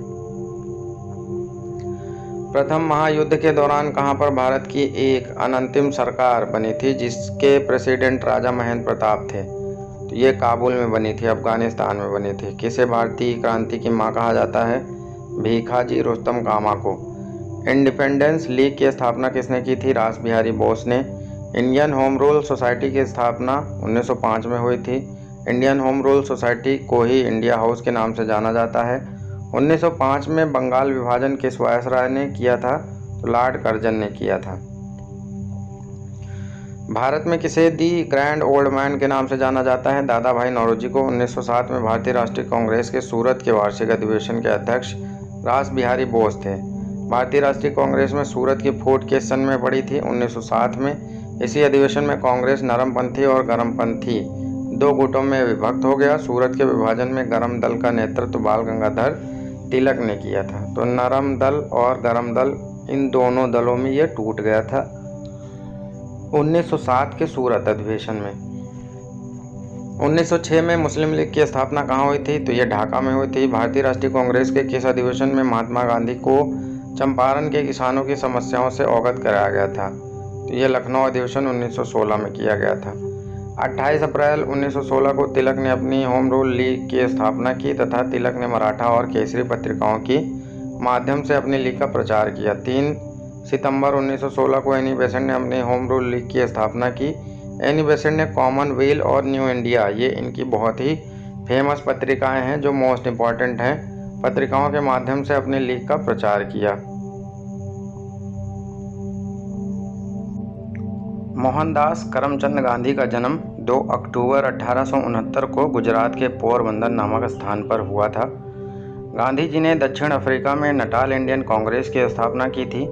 प्रथम महायुद्ध के दौरान कहां पर भारत की एक अनंतिम सरकार बनी थी जिसके प्रेसिडेंट राजा महेंद्र प्रताप थे? तो ये काबुल में बनी थी, अफगानिस्तान में बनी थी। किसे भारतीय क्रांति की मां कहा जाता है? भीखाजी रुस्तम कामा को। इंडिपेंडेंस लीग की स्थापना किसने की थी? रास बिहारी बोस ने। इंडियन होम रूल सोसाइटी की स्थापना 1905 में हुई थी। इंडियन होम रूल सोसाइटी को ही इंडिया हाउस के नाम से जाना जाता है। 1905 में बंगाल विभाजन किस वायसराय ने किया था? तो लॉर्ड कर्जन ने किया था। भारत में किसे दी ग्रैंड ओल्ड मैन के नाम से जाना जाता है? दादा भाई नौरोजी को। 1907 में भारतीय राष्ट्रीय कांग्रेस के सूरत के वार्षिक अधिवेशन के अध्यक्ष रास बिहारी बोस थे। भारतीय राष्ट्रीय कांग्रेस में सूरत की फूट किस सन में पड़ी थी? 1907 में। इसी अधिवेशन में कांग्रेस नरमपंथी और गरमपंथी दो गुटों में विभक्त हो गया। सूरत के विभाजन में गरम दल का नेतृत्व बाल गंगाधर तिलक ने किया था। तो नरम दल और गरम दल, इन दोनों दलों में यह टूट गया था 1907 के सूरत अधिवेशन में। 1906 में मुस्लिम लीग की स्थापना कहाँ हुई थी? तो ये ढाका में हुई थी। भारतीय राष्ट्रीय कांग्रेस के किस अधिवेशन में महात्मा गांधी को चंपारण के किसानों की समस्याओं से अवगत कराया गया था? तो ये लखनऊ अधिवेशन 1916 में किया गया था। 28 अप्रैल 1916 को तिलक ने अपनी होम रूल लीग की स्थापना की तथा तिलक ने मराठा और केसरी पत्रिकाओं की माध्यम से अपनी लीग का प्रचार किया। 3 सितंबर 1916 को एनी बेसेंट ने अपनी होम रूल लीग की स्थापना की। एनी बेसेंट ने कॉमनवेल्थ और न्यू इंडिया, ये इनकी बहुत ही फेमस पत्रिकाएं हैं जो मोस्ट इम्पॉर्टेंट हैं, पत्रिकाओं के माध्यम से अपनी लीग का प्रचार किया। मोहनदास करमचंद गांधी का जन्म 2 अक्टूबर 1869 को गुजरात के पोरबंदर नामक स्थान पर हुआ था। गांधी जी ने दक्षिण अफ्रीका में नटाल इंडियन कांग्रेस की स्थापना की थी।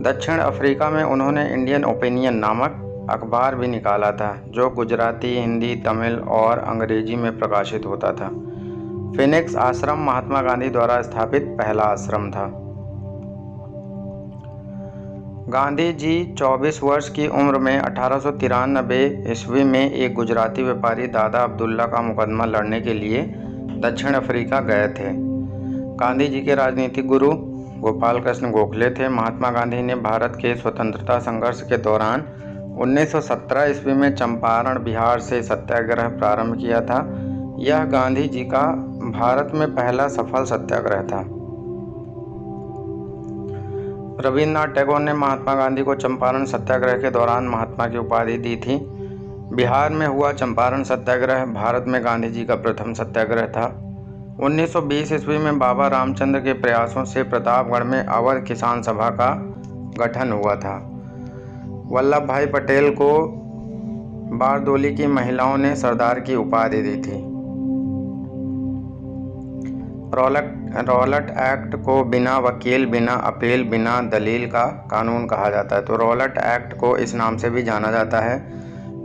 दक्षिण अफ्रीका में उन्होंने इंडियन ओपिनियन नामक अखबार भी निकाला था, जो गुजराती, हिंदी, तमिल और अंग्रेजी में प्रकाशित होता था। फिनिक्स आश्रम महात्मा गांधी द्वारा स्थापित पहला आश्रम था। गांधी जी 24 वर्ष की उम्र में 1893 ईस्वी में एक गुजराती व्यापारी दादा अब्दुल्ला का मुकदमा लड़ने के लिए दक्षिण अफ्रीका गए थे। गांधी जी के राजनीतिक गुरु गोपाल कृष्ण गोखले थे। महात्मा गांधी ने भारत के स्वतंत्रता संघर्ष के दौरान 1917 ईस्वी में चंपारण, बिहार से सत्याग्रह प्रारंभ किया था। यह गांधी जी का भारत में पहला सफल सत्याग्रह था। रविन्द्रनाथ टैगोर ने महात्मा गांधी को चंपारण सत्याग्रह के दौरान महात्मा की उपाधि दी थी। बिहार में हुआ चंपारण सत्याग्रह भारत में गांधी जी का प्रथम सत्याग्रह था। 1920 ईस्वी में बाबा रामचंद्र के प्रयासों से प्रतापगढ़ में अवध किसान सभा का गठन हुआ था। वल्लभ भाई पटेल को बारदोली की महिलाओं ने सरदार की उपाधि दी थी। रॉलेट एक्ट को बिना वकील, बिना अपील, बिना दलील का कानून कहा जाता है। तो रॉलेट एक्ट को इस नाम से भी जाना जाता है।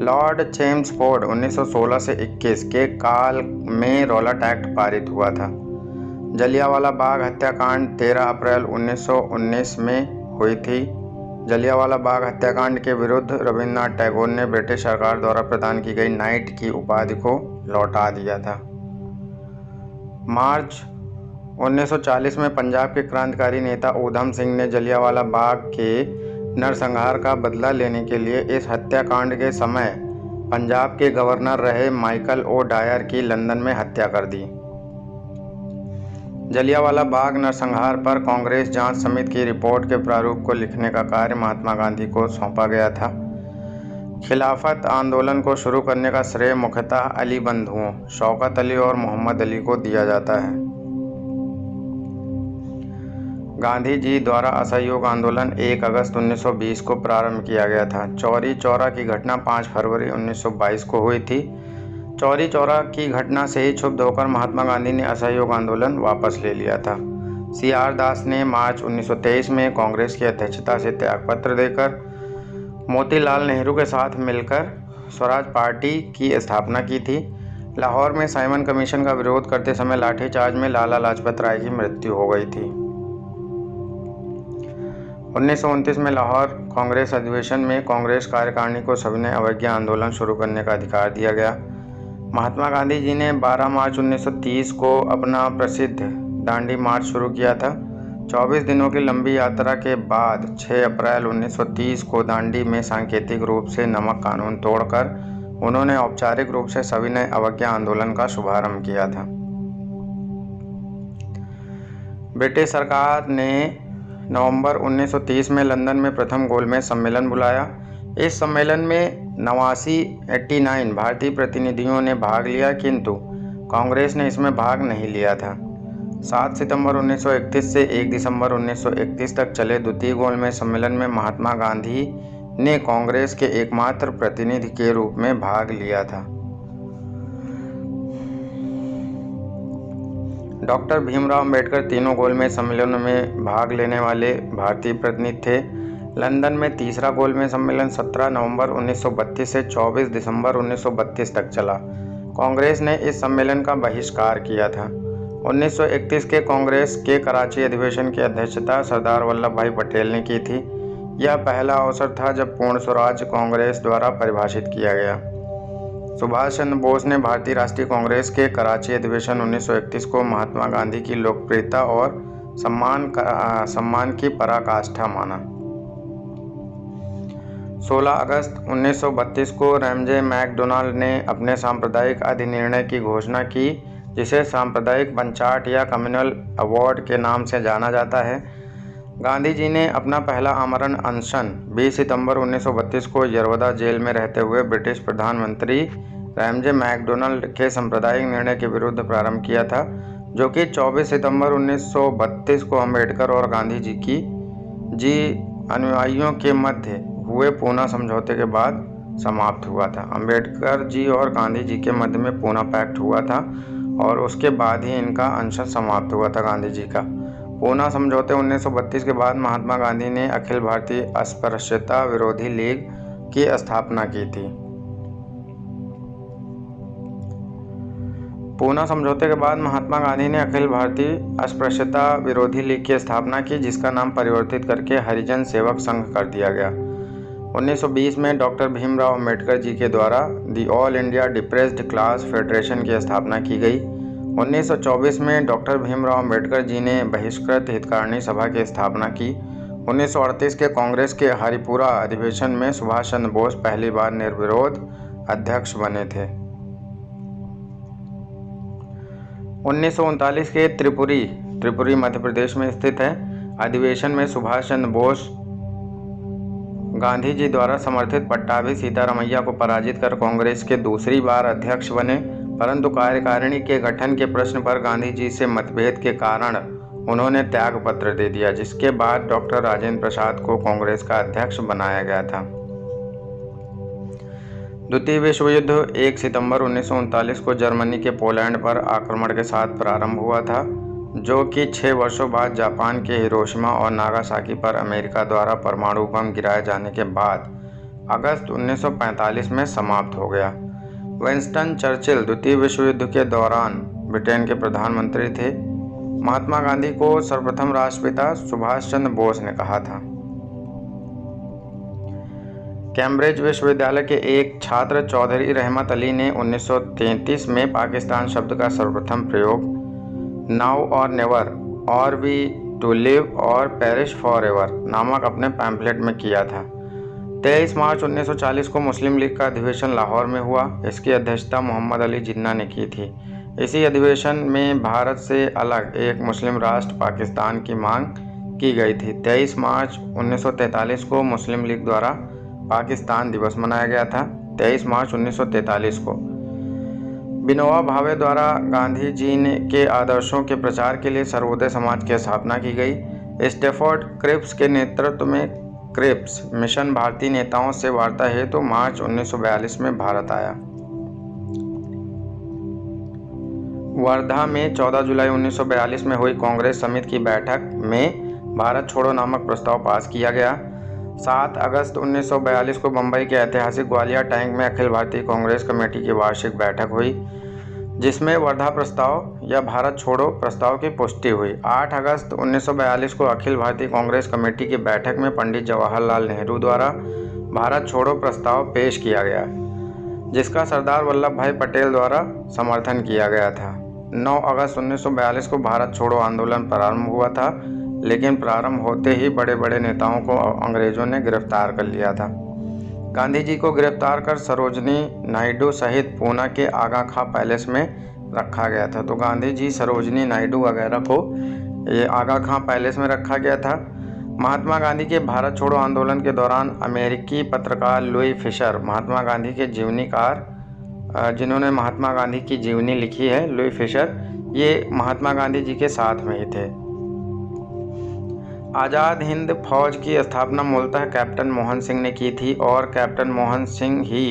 लॉर्ड चेम्सफोर्ड 1916 से 21 के काल में रॉलेट एक्ट पारित हुआ था। जलियांवाला बाग हत्याकांड 13 अप्रैल 1919 में हुई थी। जलियांवाला बाग हत्याकांड के विरुद्ध रविन्द्रनाथ टैगोर ने ब्रिटिश सरकार द्वारा प्रदान की गई नाइट की उपाधि को लौटा दिया था। मार्च 1940 में पंजाब के क्रांतिकारी नेता ऊधम सिंह ने जलियांवाला बाग के नरसंहार का बदला लेने के लिए इस हत्याकांड के समय पंजाब के गवर्नर रहे माइकल ओ डायर की लंदन में हत्या कर दी। जलियांवाला बाग नरसंहार पर कांग्रेस जांच समिति की रिपोर्ट के प्रारूप को लिखने का कार्य महात्मा गांधी को सौंपा गया था। खिलाफत आंदोलन को शुरू करने का श्रेय मुख्यतः अली बंधुओं शौकत अली और मोहम्मद अली को दिया जाता है। गांधी जी द्वारा असहयोग आंदोलन 1 अगस्त 1920 को प्रारंभ किया गया था। चौरी चौरा की घटना 5 फरवरी 1922 को हुई थी। चौरी चौरा की घटना से ही क्षुब्ध होकर महात्मा गांधी ने असहयोग आंदोलन वापस ले लिया था। CR दास ने मार्च 1923 में कांग्रेस की अध्यक्षता से त्यागपत्र देकर मोतीलाल नेहरू के साथ मिलकर स्वराज पार्टी की स्थापना की थी। लाहौर में साइमन कमीशन का विरोध करते समय लाठीचार्ज में लाला लाजपत राय की मृत्यु हो गई थी। 1929 में लाहौर कांग्रेस अधिवेशन में कांग्रेस कार्यकारिणी को सविनय अवज्ञा आंदोलन शुरू करने का अधिकार दिया गया। महात्मा गांधी जी ने 12 मार्च 1930 को अपना प्रसिद्ध दांडी मार्च शुरू किया था। 24 दिनों की लंबी यात्रा के बाद 6 अप्रैल 1930 को दांडी में सांकेतिक रूप से नमक कानून तोड़कर उन्होंने औपचारिक रूप से सविनय अवज्ञा आंदोलन का शुभारंभ किया था। ब्रिटिश सरकार ने नवंबर 1930 में लंदन में प्रथम गोलमेज सम्मेलन बुलाया। इस सम्मेलन में 89 भारतीय प्रतिनिधियों ने भाग लिया, किंतु कांग्रेस ने इसमें भाग नहीं लिया था। 7 सितंबर 1931 से 1 दिसंबर 1931 तक चले द्वितीय गोलमेज सम्मेलन में महात्मा गांधी ने कांग्रेस के एकमात्र प्रतिनिधि के रूप में भाग लिया था। डॉक्टर भीमराव अंबेडकर तीनों गोलमेज सम्मेलनों में भाग लेने वाले भारतीय प्रतिनिधि थे। लंदन में तीसरा गोलमेज सम्मेलन 17 नवंबर 1932 से 24 दिसंबर 1932 तक चला। कांग्रेस ने इस सम्मेलन का बहिष्कार किया था। 1931 के कांग्रेस के कराची अधिवेशन की अध्यक्षता सरदार वल्लभ भाई पटेल ने की थी। यह पहला अवसर था जब पूर्ण स्वराज कांग्रेस द्वारा परिभाषित किया गया। सुभाष चंद्र बोस ने भारतीय राष्ट्रीय कांग्रेस के कराची अधिवेशन 1931 को महात्मा गांधी की लोकप्रियता और सम्मान की पराकाष्ठा माना। 16 अगस्त 1932 को रैमजे मैकडोनाल्ड ने अपने सांप्रदायिक अधिनिर्णय की घोषणा की, जिसे सांप्रदायिक पंचाट या कम्युनल अवार्ड के नाम से जाना जाता है। गांधी जी ने अपना पहला आमरण अनशन 20 सितंबर 1932 को यरवदा जेल में रहते हुए ब्रिटिश प्रधानमंत्री रैमजे मैकडोनाल्ड के सांप्रदायिक निर्णय के विरुद्ध प्रारंभ किया था, जो कि 24 सितंबर 1932 को अंबेडकर और गांधी जी अनुयायियों के मध्य हुए पूना समझौते के बाद समाप्त हुआ था। अंबेडकर जी और गांधी जी के मध्य में पूना पैक्ट हुआ था और उसके बाद ही इनका अनशन समाप्त हुआ था गांधी जी का। पूना समझौते 1932 के बाद महात्मा गांधी ने अखिल भारतीय अस्पृश्यता विरोधी लीग की स्थापना की थी। पूना समझौते के बाद महात्मा गांधी ने अखिल भारतीय अस्पृश्यता विरोधी लीग की स्थापना की, जिसका नाम परिवर्तित करके हरिजन सेवक संघ कर दिया गया। 1920 में डॉक्टर भीमराव अंबेडकर जी के द्वारा the all India depressed class federation की स्थापना की गई। 1924 में डॉक्टर भीमराव अंबेडकर जी ने बहिष्कृत हितकारिणी सभा की स्थापना की। 1938 के कांग्रेस के हरिपुरा अधिवेशन में सुभाष चंद्र बोस पहली बार निर्विरोध अध्यक्ष बने थे। 1939 के त्रिपुरी मध्य प्रदेश में स्थित है अधिवेशन में सुभाष चंद्र बोस गांधी जी द्वारा समर्थित पट्टाभी सीतारामैया को पराजित कर कांग्रेस के दूसरी बार अध्यक्ष बने, परंतु कार्यकारिणी के गठन के प्रश्न पर गांधी जी से मतभेद के कारण उन्होंने त्याग पत्र दे दिया, जिसके बाद डॉक्टर राजेंद्र प्रसाद को कांग्रेस का अध्यक्ष बनाया गया था। द्वितीय विश्व युद्ध 1 सितंबर 1939 को जर्मनी के पोलैंड पर आक्रमण के साथ प्रारंभ हुआ था, जो कि 6 वर्षों बाद जापान के हिरोशिमा और नागासाकी पर अमेरिका द्वारा परमाणु बम गिराए जाने के बाद अगस्त 1945 में समाप्त हो गया। विंस्टन चर्चिल द्वितीय विश्व युद्ध के दौरान ब्रिटेन के प्रधानमंत्री थे। महात्मा गांधी को सर्वप्रथम राष्ट्रपिता सुभाष चंद्र बोस ने कहा था। कैम्ब्रिज विश्वविद्यालय के एक छात्र चौधरी रहमत अली ने 1933 में पाकिस्तान शब्द का सर्वप्रथम प्रयोग नाउ और नेवर और वी टू लिव और पेरिश फॉर एवर नामक अपने पैम्फलेट में किया था। 23 मार्च 1940 को मुस्लिम लीग का अधिवेशन लाहौर में हुआ। इसकी अध्यक्षता मोहम्मद अली जिन्ना ने की थी। इसी अधिवेशन में भारत से अलग एक मुस्लिम राष्ट्र पाकिस्तान की मांग की गई थी। 23 मार्च 1943 को मुस्लिम लीग द्वारा पाकिस्तान दिवस मनाया गया था। 23 मार्च 1943 को विनोबा भावे द्वारा गांधी जी के आदर्शों के प्रचार के लिए सर्वोदय समाज की स्थापना की गई। स्टैफोर्ड क्रिप्स के नेतृत्व में क्रिप्स मिशन भारतीय नेताओं से वार्ता हेतु मार्च 1942 में भारत आया। वर्धा में 14 जुलाई 1942 में हुई कांग्रेस समिति की बैठक में भारत छोड़ो नामक प्रस्ताव पास किया गया। 7 अगस्त 1942 को मुंबई के ऐतिहासिक ग्वालियर टैंक में अखिल भारतीय कांग्रेस कमेटी की वार्षिक बैठक हुई, जिसमें वर्धा प्रस्ताव या भारत छोड़ो प्रस्ताव की पुष्टि हुई। 8 अगस्त 1942 को अखिल भारतीय कांग्रेस कमेटी की बैठक में पंडित जवाहरलाल नेहरू द्वारा भारत छोड़ो प्रस्ताव पेश किया गया, जिसका सरदार वल्लभ भाई पटेल द्वारा समर्थन किया गया था। 9 अगस्त 1942 को भारत छोड़ो आंदोलन प्रारंभ हुआ था, लेकिन प्रारंभ होते ही बड़े बड़े नेताओं को अंग्रेजों ने गिरफ्तार कर लिया था। गांधी जी को गिरफ्तार कर सरोजनी नायडू सहित पूना के आगा खां पैलेस में रखा गया था। तो गांधी जी, सरोजनी नायडू वगैरह को ये आगा खां पैलेस में रखा गया था। महात्मा गांधी के भारत छोड़ो आंदोलन के दौरान अमेरिकी पत्रकार लुई फिशर, महात्मा गांधी के जीवनीकार जिन्होंने महात्मा गांधी की जीवनी लिखी है, लुई फिशर, ये महात्मा गांधी जी के साथ में ही थे। आज़ाद हिंद फौज की स्थापना मूलतः कैप्टन मोहन सिंह ने की थी और कैप्टन मोहन सिंह ही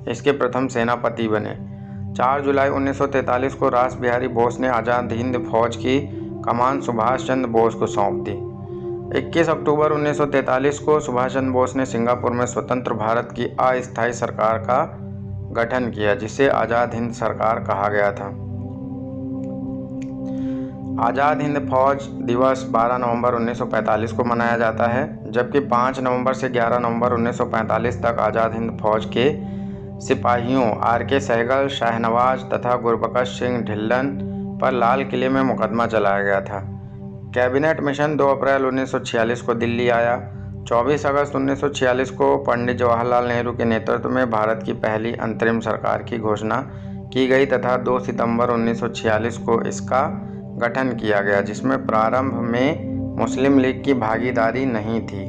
इसके प्रथम सेनापति बने। 4 जुलाई 1943 को रास बिहारी बोस ने आज़ाद हिंद फौज की कमान सुभाष चंद्र बोस को सौंप दी। 21 अक्टूबर 1943 को सुभाष चंद्र बोस ने सिंगापुर में स्वतंत्र भारत की अस्थायी सरकार का गठन किया, जिसे आज़ाद हिंद सरकार कहा गया था। आज़ाद हिंद फौज दिवस 12 नवंबर 1945 को मनाया जाता है, जबकि 5 नवंबर से 11 नवंबर 1945 तक आज़ाद हिंद फौज के सिपाहियों आर.के. सहगल, शाहनवाज तथा गुरबख्श सिंह ढिल्लन पर लाल किले में मुकदमा चलाया गया था। कैबिनेट मिशन 2 अप्रैल 1946 को दिल्ली आया। 24 अगस्त 1946 को पंडित जवाहरलाल नेहरू के नेतृत्व में भारत की पहली अंतरिम सरकार की घोषणा की गई तथा 2 सितंबर 1946 को इसका गठन किया गया, जिसमें प्रारंभ में मुस्लिम लीग की भागीदारी नहीं थी।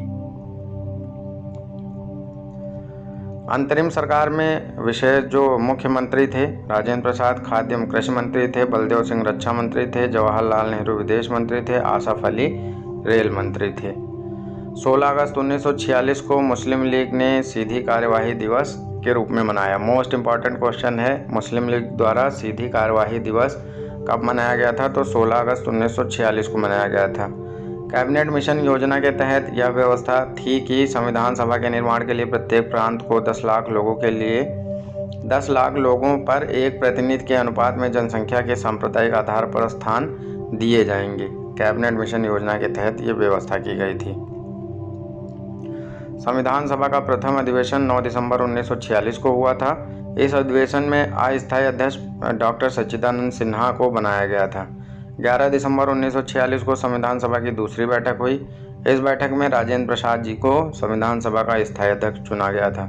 अंतरिम सरकार में विशेष जो मुख्यमंत्री थे, राजेंद्र प्रसाद खाद्य एवं कृषि मंत्री थे, बलदेव सिंह रक्षा मंत्री थे, जवाहरलाल नेहरू विदेश मंत्री थे, आसफ अली रेल मंत्री थे। 16 अगस्त 1946 को मुस्लिम लीग ने सीधी कार्यवाही दिवस के रूप में मनाया? मोस्ट इम्पॉर्टेंट क्वेश्चन है। मुस्लिम लीग द्वारा सीधी कार्यवाही दिवस कब मनाया गया था? तो 16 अगस्त 1946 को मनाया गया था। कैबिनेट मिशन योजना के तहत यह व्यवस्था थी कि संविधान सभा के निर्माण के लिए प्रत्येक प्रांत को 10 लाख लोगों के लिए 10 लाख लोगों पर एक प्रतिनिधि के अनुपात में जनसंख्या के सांप्रदायिक आधार पर स्थान दिए जाएंगे। कैबिनेट मिशन योजना के तहत ये व्यवस्था की गई थी। संविधान सभा का प्रथम अधिवेशन 9 दिसंबर 1946 को हुआ था। इस अधिवेशन में अस्थायी अध्यक्ष डॉक्टर सच्चिदानंद सिन्हा को बनाया गया था। 11 दिसंबर 1946 को संविधान सभा की दूसरी बैठक हुई। इस बैठक में राजेंद्र प्रसाद जी को संविधान सभा का स्थायी अध्यक्ष चुना गया था।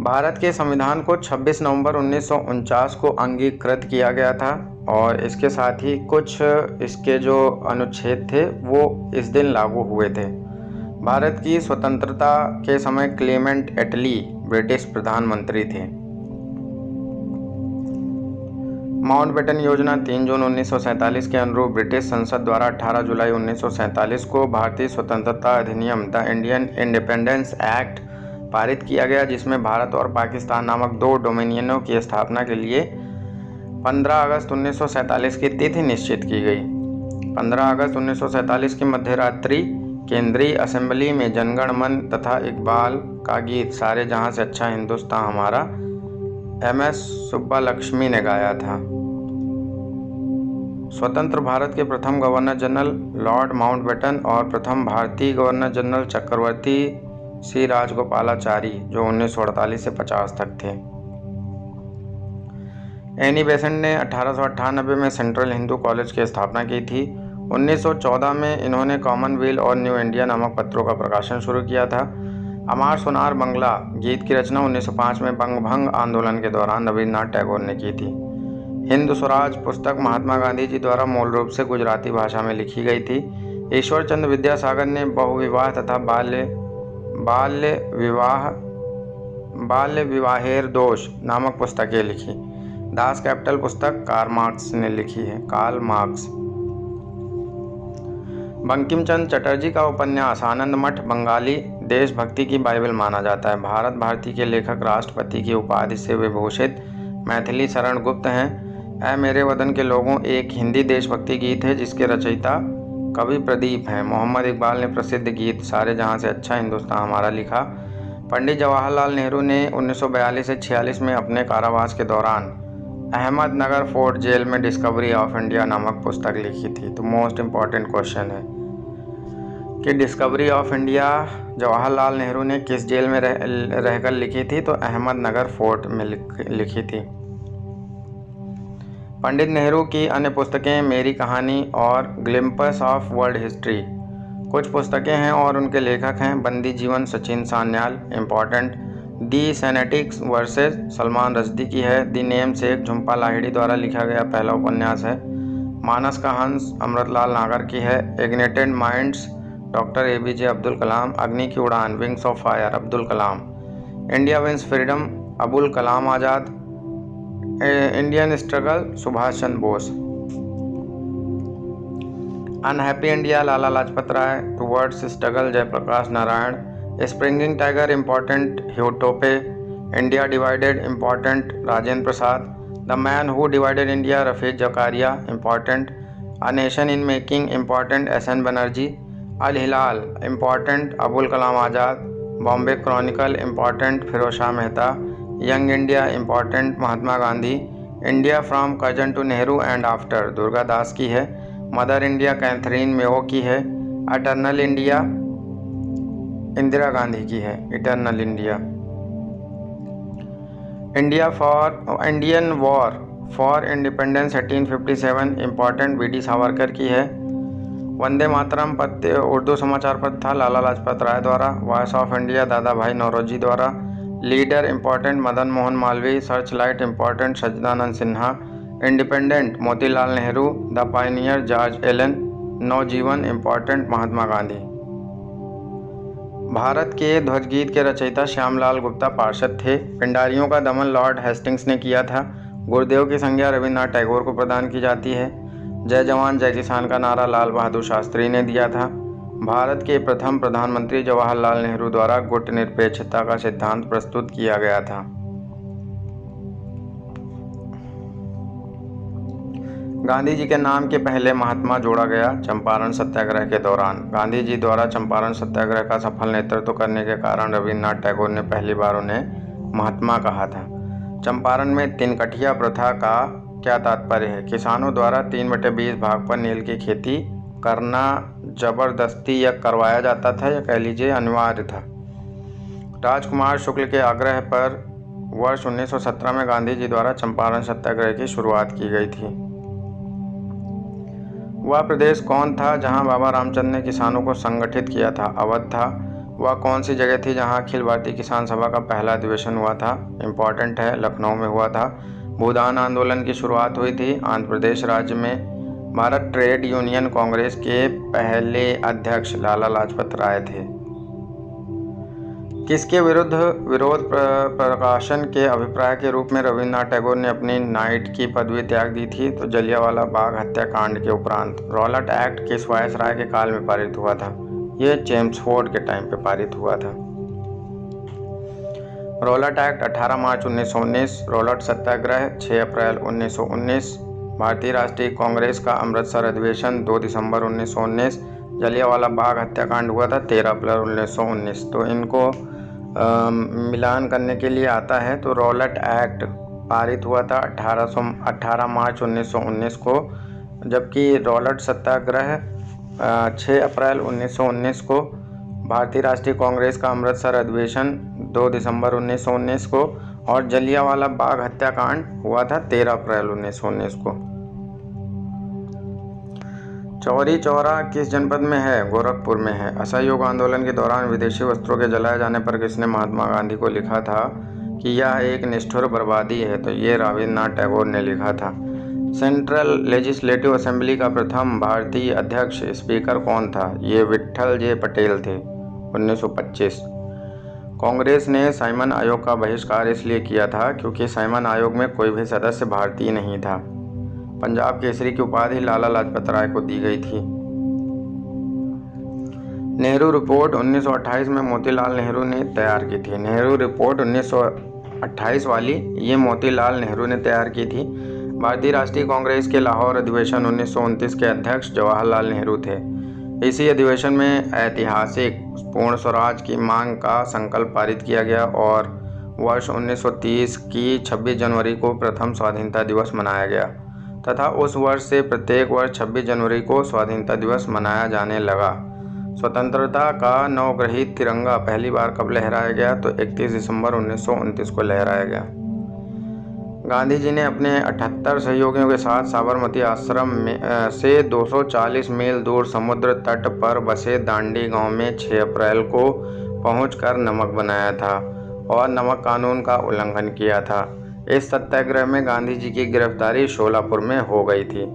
भारत के संविधान को 26 नवंबर 1949 को अंगीकृत किया गया था और इसके साथ ही कुछ इसके जो अनुच्छेद थे वो इस दिन लागू हुए थे। भारत की स्वतंत्रता के समय क्लेमेंट एटली ब्रिटिश प्रधानमंत्री थे। माउंटबेटन योजना 3 जून 1947 के अनुरूप ब्रिटिश संसद द्वारा 18 जुलाई 1947 को भारतीय स्वतंत्रता अधिनियम द इंडियन इंडिपेंडेंस एक्ट पारित किया गया, जिसमें भारत और पाकिस्तान नामक 2 डोमिनियनों की स्थापना के लिए 15 अगस्त 1947 की तिथि निश्चित की गई। 15 अगस्त 1947 की मध्यरात्रि केंद्रीय असेंबली में जनगण मन तथा इकबाल का गीत सारे जहां से अच्छा हिंदुस्तान हमारा MS सुब्बालक्ष्मी ने गाया था। स्वतंत्र भारत के प्रथम गवर्नर जनरल लॉर्ड माउंटबेटन और प्रथम भारतीय गवर्नर जनरल चक्रवर्ती सी राजगोपालाचारी जो 1948 से 50 तक थे। एनी बेसेंट ने 1898 में सेंट्रल हिंदू कॉलेज की स्थापना की थी। 1914 में इन्होंने कॉमनवेल्थ और न्यू इंडिया नामक पत्रों का प्रकाशन शुरू किया था। अमार सोनार बंगला गीत की रचना 1905 में बंगभंग आंदोलन के दौरान रविन्द्रनाथ टैगोर ने की थी। हिंद स्वराज पुस्तक महात्मा गांधी जी द्वारा मूल रूप से गुजराती भाषा में लिखी गई थी। ईश्वर चंद्र विद्यासागर ने बहुविवाह तथा बाल्य विवाहेर दोष नामक पुस्तकें लिखी। दास कैपिटल पुस्तक कार्ल मार्क्स ने लिखी है। Karl Marx. बंकिम चंद्र चटर्जी का उपन्यास आनंद मठ बंगाली देशभक्ति की बाइबल माना जाता है। भारत भारती के लेखक राष्ट्रपति की उपाधि से विभूषित मैथिली शरण गुप्त हैं। ऐ मेरे वतन के लोगों एक हिंदी देशभक्ति गीत है जिसके रचयिता कवि प्रदीप हैं। मोहम्मद इकबाल ने प्रसिद्ध गीत सारे जहां से अच्छा हिंदुस्तान हमारा लिखा। पंडित जवाहरलाल नेहरू ने 1942 से 46 में अपने कारावास के दौरान अहमदनगर फोर्ट जेल में डिस्कवरी ऑफ इंडिया नामक पुस्तक लिखी थी। तो मोस्ट इम्पॉर्टेंट क्वेश्चन है कि discovery of India Jawaharlal Nehru ने किस जेल में रहकर लिखी थी? तो अहमदनगर फोर्ट में लिखी थी। पंडित नेहरू की अन्य पुस्तकें मेरी कहानी और ग्लिम्पस ऑफ वर्ल्ड हिस्ट्री कुछ पुस्तकें हैं और उनके लेखक हैं बंदी जीवन सचिन सान्याल इम्पॉर्टेंट। दी सेनेटिक्स वर्सेस सलमान रश्दी की है। दी नेम सेक झुम्पा लाहिड़ी द्वारा लिखा गया पहला उपन्यास है। मानस का हंस अमृतलाल नागर की है। Ignited minds doctor APJ Abdul Kalam. अग्नि की उड़ान wings of fire Abdul Kalam. India wins freedom Abul Kalam Azad. Indian struggle Subhash Chandra Bose. Unhappy India Lala Lajpat Rai. Towards struggle Jayaprakash Narayan. Springing tiger important Hugh Toye. India divided important Rajendra Prasad. The man who divided India Rafiq Zakaria important. A nation in making important SN Banerjee. Al Hilal important Abul Kalam Azad. Bombay Chronicle important Firoz Shah Mehta. Young India important Mahatma Gandhi. India from Curzon to Nehru and after Durga Das की है। Mother India Catherine Mayo की है। Eternal India Indira Gandhi की है। Eternal India. Indian war for independence 1857 important BD Savarkar की है। वंदे मातरम पत्र उर्दू समाचार पत्र था लाला लाजपत राय द्वारा। वॉइस ऑफ इंडिया दादा भाई नौरोजी द्वारा। Leader important Madan Mohan Malviya. Searchlight important Sachchidananda Sinha. Independent Motilal Nehru. The pioneer George Allen. Navjivan important Mahatma Gandhi. Bharat के ध्वज गीत के रचयिता श्यामलाल गुप्ता पार्षद थे। पिंडारियों का दमन लॉर्ड हेस्टिंग्स ने किया था। गुरुदेव की संज्ञा रविन्द्रनाथ टैगोर को प्रदान की जाती है। जय जवान जय किसान का नारा लाल बहादुर शास्त्री ने दिया था। भारत के प्रथम प्रधानमंत्री जवाहरलाल नेहरू द्वारा गुटनिरपेक्षता का सिद्धांत प्रस्तुत किया गया था। गांधी जी के नाम के पहले महात्मा जोड़ा गया चंपारण सत्याग्रह के दौरान। गांधी जी द्वारा चंपारण सत्याग्रह का सफल नेतृत्व करने के कारण रविन्द्रनाथ टैगोर ने पहली बार उन्हें महात्मा कहा था। चंपारण में तिनकठिया प्रथा का क्या तात्पर्य है? किसानों द्वारा 3/20 भाग पर नील की खेती करना जबरदस्ती या करवाया जाता था या कह लीजिए अनिवार्य था। राजकुमार शुक्ल के आग्रह पर वर्ष 1917 में गांधी जी द्वारा चंपारण सत्याग्रह की शुरुआत की गई थी। वह प्रदेश कौन था जहां बाबा रामचंद्र ने किसानों को संगठित किया था? अवध था। वह कौन सी जगह थी जहां अखिल भारतीय किसान सभा का पहला अधिवेशन हुआ था? इम्पॉर्टेंट है, लखनऊ में हुआ था। भूदान आंदोलन की शुरुआत हुई थी आंध्र प्रदेश राज्य में। भारत ट्रेड यूनियन कांग्रेस के पहले अध्यक्ष लाला लाजपत राय थे। किसके विरुद्ध विरोध प्रकाशन के अभिप्राय के रूप में रविन्द्रनाथ टैगोर ने अपनी नाइट की पदवी त्याग दी थी? तो जलियांवाला बाग हत्याकांड के उपरांत। रॉलेट एक्ट किस वायसराय के काल में पारित हुआ था? यह चेम्सफोर्ड के टाइम पे पारित हुआ था। रॉलेट एक्ट 18 मार्च 1919। रॉलेट सत्याग्रह 6 अप्रैल 1919। भारतीय राष्ट्रीय कांग्रेस का अमृतसर अधिवेशन 2 दिसंबर 1919। जलियांवाला बाग हत्याकांड हुआ था 13 अप्रैल 1919। तो इनको मिलान करने के लिए आता है। तो रॉलेट एक्ट पारित हुआ था 18 मार्च 1919 को, जबकि रॉलेट सत्याग्रह 6 अप्रैल 1919 को। भारतीय राष्ट्रीय कांग्रेस का अमृतसर अधिवेशन 2 दिसंबर 1919 को और जलियांवाला बाग हत्याकांड हुआ था 13 अप्रैल 1919 को। चौरी चौरा किस जनपद में है? गोरखपुर में है। असहयोग आंदोलन के दौरान विदेशी वस्त्रों के जलाए जाने पर किसने महात्मा गांधी को लिखा था कि यह एक निष्ठुर बर्बादी है? तो ये रविन्द्रनाथ टैगोर ने लिखा था। सेंट्रल लेजिस्लेटिव असेंबली का प्रथम भारतीय अध्यक्ष स्पीकर कौन था? ये विट्ठल जे पटेल थे 1925। कांग्रेस ने साइमन आयोग का बहिष्कार इसलिए किया था क्योंकि साइमन आयोग में कोई भी सदस्य भारतीय नहीं था। पंजाब केसरी की उपाधि लाला लाजपत राय को दी गई थी। नेहरू रिपोर्ट 1928 में मोतीलाल नेहरू ने तैयार की थी। नेहरू रिपोर्ट 1928 वाली ये मोतीलाल नेहरू ने तैयार की थी। भारतीय राष्ट्रीय कांग्रेस के लाहौर अधिवेशन 1929 के अध्यक्ष जवाहरलाल नेहरू थे। इसी अधिवेशन में ऐतिहासिक पूर्ण स्वराज की मांग का संकल्प पारित किया गया और वर्ष 1930 की 26 जनवरी को प्रथम स्वाधीनता दिवस मनाया गया तथा उस वर्ष से प्रत्येक वर्ष 26 जनवरी को स्वाधीनता दिवस मनाया जाने लगा। स्वतंत्रता का नवग्रहित तिरंगा पहली बार कब लहराया गया? तो 31 दिसंबर 1929 को लहराया गया। गांधी जी ने अपने 78 सहयोगियों के साथ साबरमती आश्रम में से 240 मील दूर समुद्र तट पर बसे दांडी गांव में 6 अप्रैल को पहुंचकर नमक बनाया था और नमक कानून का उल्लंघन किया था। इस सत्याग्रह में गांधी जी की गिरफ्तारी शोलापुर में हो गई थी।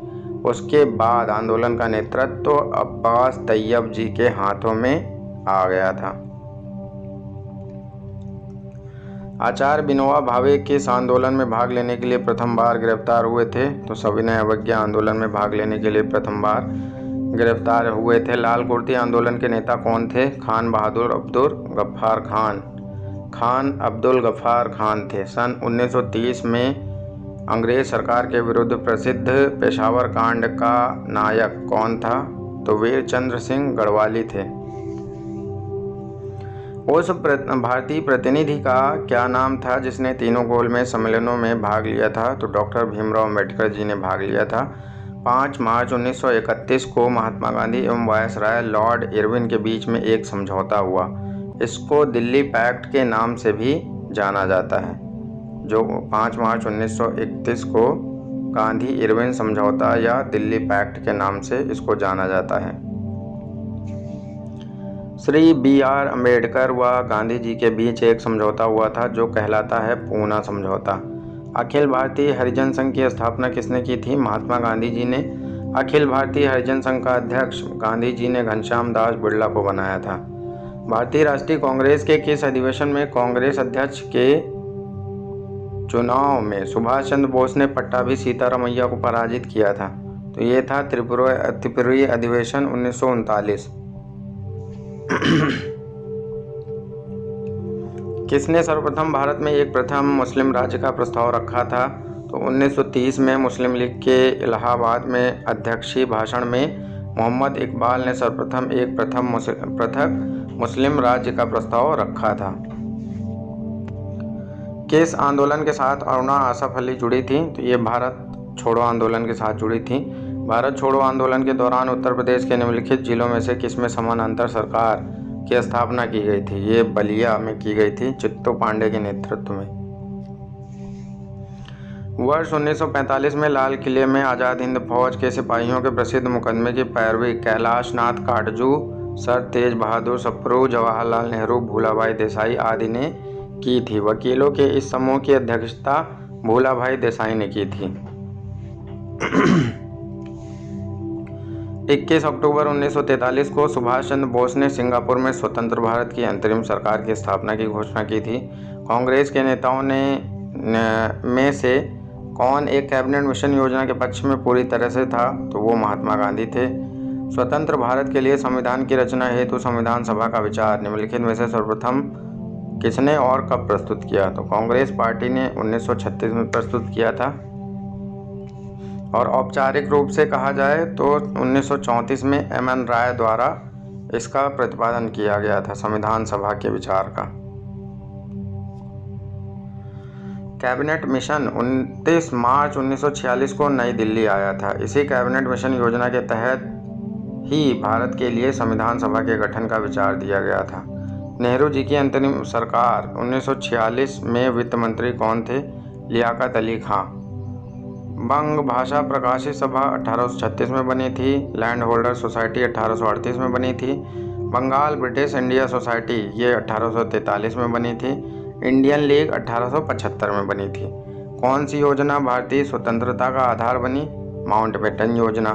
उसके बाद आंदोलन का नेतृत्व अब्बास तैयब जी के हाथों में आ गया था। आचार्य विनोबा भावे किस आंदोलन में भाग लेने के लिए प्रथम बार गिरफ्तार हुए थे? तो सविनय अवज्ञा आंदोलन में भाग लेने के लिए प्रथम बार गिरफ्तार हुए थे। लाल कुर्ती आंदोलन के नेता कौन थे? खान बहादुर अब्दुल गफ्फार खान। खान अब्दुल गफ्फार खान थे। सन 1930 में अंग्रेज सरकार के विरुद्ध प्रसिद्ध पेशावर कांड का नायक कौन था? तो वीर चंद्र सिंह गढ़वाली थे। उस भारतीय प्रतिनिधि का क्या नाम था जिसने तीनों गोलमेज सम्मेलनों में भाग लिया था? तो डॉक्टर भीमराव अम्बेडकर जी ने भाग लिया था। 5 मार्च 1931 को महात्मा गांधी एवं वायसराय लॉर्ड इरविन के बीच में एक समझौता हुआ। इसको दिल्ली पैक्ट के नाम से भी जाना जाता है, जो 5 मार्च 1931 को गांधी इरविन समझौता या दिल्ली पैक्ट के नाम से इसको जाना जाता है। श्री BR अम्बेडकर व गांधी जी के बीच एक समझौता हुआ था जो कहलाता है पूना समझौता। अखिल भारतीय हरिजन संघ की स्थापना किसने की थी? महात्मा गांधी जी ने। अखिल भारतीय हरिजन संघ का अध्यक्ष गांधी जी ने घनश्याम दास बिड़ला को बनाया था। भारतीय राष्ट्रीय कांग्रेस के किस अधिवेशन में कांग्रेस अध्यक्ष के चुनाव में सुभाष चंद्र बोस ने पट्टाभी सीतारामैया को पराजित किया था? तो ये था त्रिपुरी अधिवेशन 1939। किसने सर्वप्रथम भारत में एक प्रथम मुस्लिम राज्य का प्रस्ताव रखा था? तो 1930 में मुस्लिम लीग के इलाहाबाद में अध्यक्षीय भाषण में मोहम्मद इकबाल ने सर्वप्रथम एक पृथक मुस्लिम राज्य का प्रस्ताव रखा था। किस आंदोलन के साथ अरुणा आसफ अली जुड़ी थी? तो ये भारत छोड़ो आंदोलन के साथ जुड़ी थी। भारत छोड़ो आंदोलन के दौरान उत्तर प्रदेश के निम्नलिखित जिलों में से किसमें समानांतर सरकार की स्थापना की गई थी? ये बलिया में की गई थी, चित्तू पांडे के नेतृत्व में। वर्ष 1945 में लाल किले में आज़ाद हिंद फौज के सिपाहियों के प्रसिद्ध मुकदमे की पैरवी कैलाश नाथ काटजू, सर तेज बहादुर सप्रू, जवाहरलाल नेहरू, भूलाभाई देसाई आदि ने की थी। वकीलों के इस समूह की अध्यक्षता भूलाभाई देसाई ने की थी। 21 अक्टूबर 1943 को सुभाष चंद्र बोस ने सिंगापुर में स्वतंत्र भारत की अंतरिम सरकार की स्थापना की घोषणा की थी। कांग्रेस के नेताओं में से कौन एक कैबिनेट मिशन योजना के पक्ष में पूरी तरह से था? तो वो महात्मा गांधी थे। स्वतंत्र भारत के लिए संविधान की रचना हेतु संविधान सभा का विचार निम्नलिखित में से सर्वप्रथम किसने और कब प्रस्तुत किया? तो कांग्रेस पार्टी ने 1936 में प्रस्तुत किया था। और औपचारिक रूप से कहा जाए तो 1934 में एम.एन. राय द्वारा इसका प्रतिपादन किया गया था संविधान सभा के विचार का। कैबिनेट मिशन 29 मार्च 1946 को नई दिल्ली आया था। इसी कैबिनेट मिशन योजना के तहत ही भारत के लिए संविधान सभा के गठन का विचार दिया गया था। नेहरू जी की अंतरिम सरकार 1946 में वित्त मंत्री कौन थे? लियाकत अली खां। बंग भाषा प्रकाशित सभा 1836 में बनी थी। लैंड होल्डर सोसाइटी 1838 में बनी थी। बंगाल ब्रिटिश इंडिया सोसाइटी ये 1843 में बनी थी। इंडियन लीग 1875 में बनी थी। कौन सी योजना भारतीय स्वतंत्रता का आधार बनी? माउंटबेटन योजना।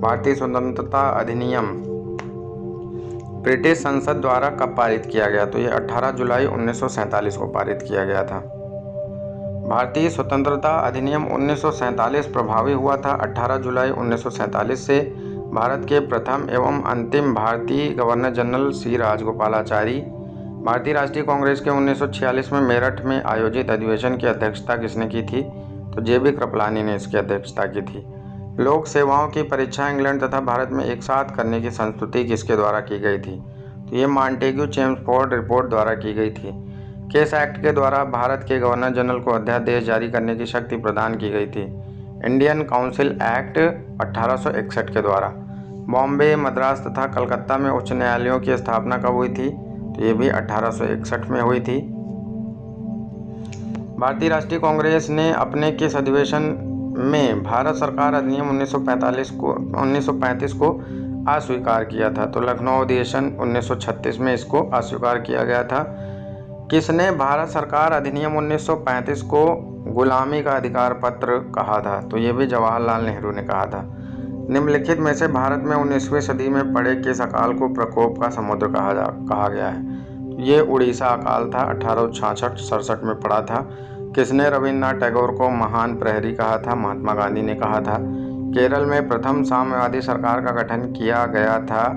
भारतीय स्वतंत्रता अधिनियम ब्रिटिश संसद द्वारा कब पारित किया गया? तो ये 18 जुलाई 1947 को पारित किया गया था। भारतीय स्वतंत्रता अधिनियम 1947 प्रभावी हुआ था 18 जुलाई 1947 से। भारत के प्रथम एवं अंतिम भारतीय गवर्नर जनरल सी राजगोपालाचारी। भारतीय राष्ट्रीय कांग्रेस के 1946 में मेरठ में आयोजित अधिवेशन की अध्यक्षता किसने की थी? तो जे.बी. कृपलानी ने इसकी अध्यक्षता की थी। लोक सेवाओं की परीक्षा इंग्लैंड तथा भारत में एक साथ करने की संस्तुति किसके द्वारा की गई थी? तो ये मॉन्टेग्यू चेम्सफोर्ड रिपोर्ट द्वारा की गई थी। किस एक्ट के द्वारा भारत के गवर्नर जनरल को अध्यादेश जारी करने की शक्ति प्रदान की गई थी? इंडियन काउंसिल एक्ट 1861 के द्वारा। बॉम्बे, मद्रास तथा कलकत्ता में उच्च न्यायालयों की स्थापना कब हुई थी? तो ये भी 1861 में हुई थी। भारतीय राष्ट्रीय कांग्रेस ने अपने किस अधिवेशन में भारत सरकार अधिनियम 1935 को अस्वीकार किया था? तो लखनऊ अधिवेशन 1936 में इसको अस्वीकार किया गया था। किसने भारत सरकार अधिनियम 1935 को गुलामी का अधिकार पत्र कहा था? तो ये भी जवाहरलाल नेहरू ने कहा था। निम्नलिखित में से भारत में 19वीं सदी में पड़े किस अकाल को प्रकोप का समुद्र कहा गया है? ये उड़ीसा अकाल था, 1866-67 में पड़ा था। किसने रविन्द्रनाथ टैगोर को महान प्रहरी कहा था? महात्मा गांधी ने कहा था। केरल में प्रथम साम्यवादी सरकार का गठन किया गया था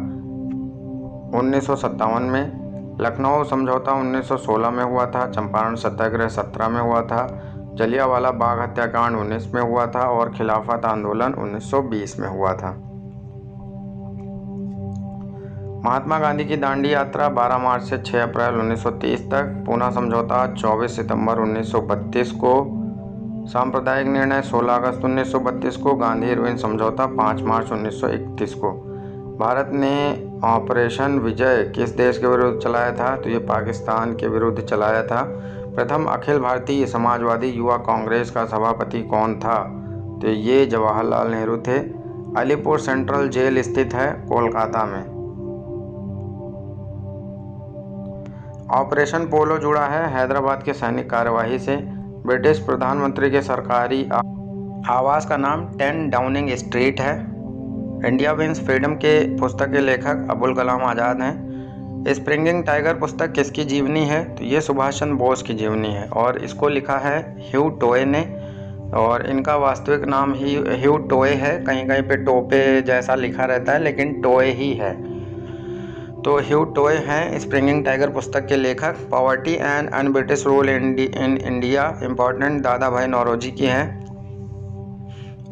1957 में। लखनऊ समझौता 1916 में हुआ था। चंपारण सत्याग्रह 17 में हुआ था। जलियांवाला बाग हत्याकांड 19 में हुआ था और खिलाफत आंदोलन 1920 में हुआ था। महात्मा गांधी की दांडी यात्रा 12 मार्च से 6 अप्रैल 1930 तक। पूना समझौता 24 सितंबर 1932 को। सांप्रदायिक निर्णय 16 अगस्त 1932 को। गांधी इरविन समझौता 5 मार्च 1931 को। भारत ने ऑपरेशन विजय किस देश के विरुद्ध चलाया था? तो ये पाकिस्तान के विरुद्ध चलाया था। प्रथम अखिल भारतीय समाजवादी युवा कांग्रेस का सभापति कौन था? तो ये जवाहरलाल नेहरू थे। अलीपुर सेंट्रल जेल स्थित है कोलकाता में। ऑपरेशन पोलो जुड़ा है हैदराबाद के सैनिक कार्यवाही से। ब्रिटिश प्रधानमंत्री के सरकारी आवास का नाम 10 डाउनिंग स्ट्रीट है। इंडिया विंस फ्रीडम के पुस्तक के लेखक अबुल कलाम आज़ाद हैं। स्प्रिंगिंग टाइगर पुस्तक किसकी जीवनी है? तो ये सुभाष चंद्र बोस की जीवनी है और इसको लिखा है ह्यू टोए ने। और इनका वास्तविक नाम ही ह्यू टोए है। कहीं कहीं पे टोपे जैसा लिखा रहता है लेकिन टोए ही है। तो ह्यू टॉय हैं स्प्रिंगिंग टाइगर पुस्तक के लेखक। Poverty and un British rule in India important Dada Bhai Naoroji की है।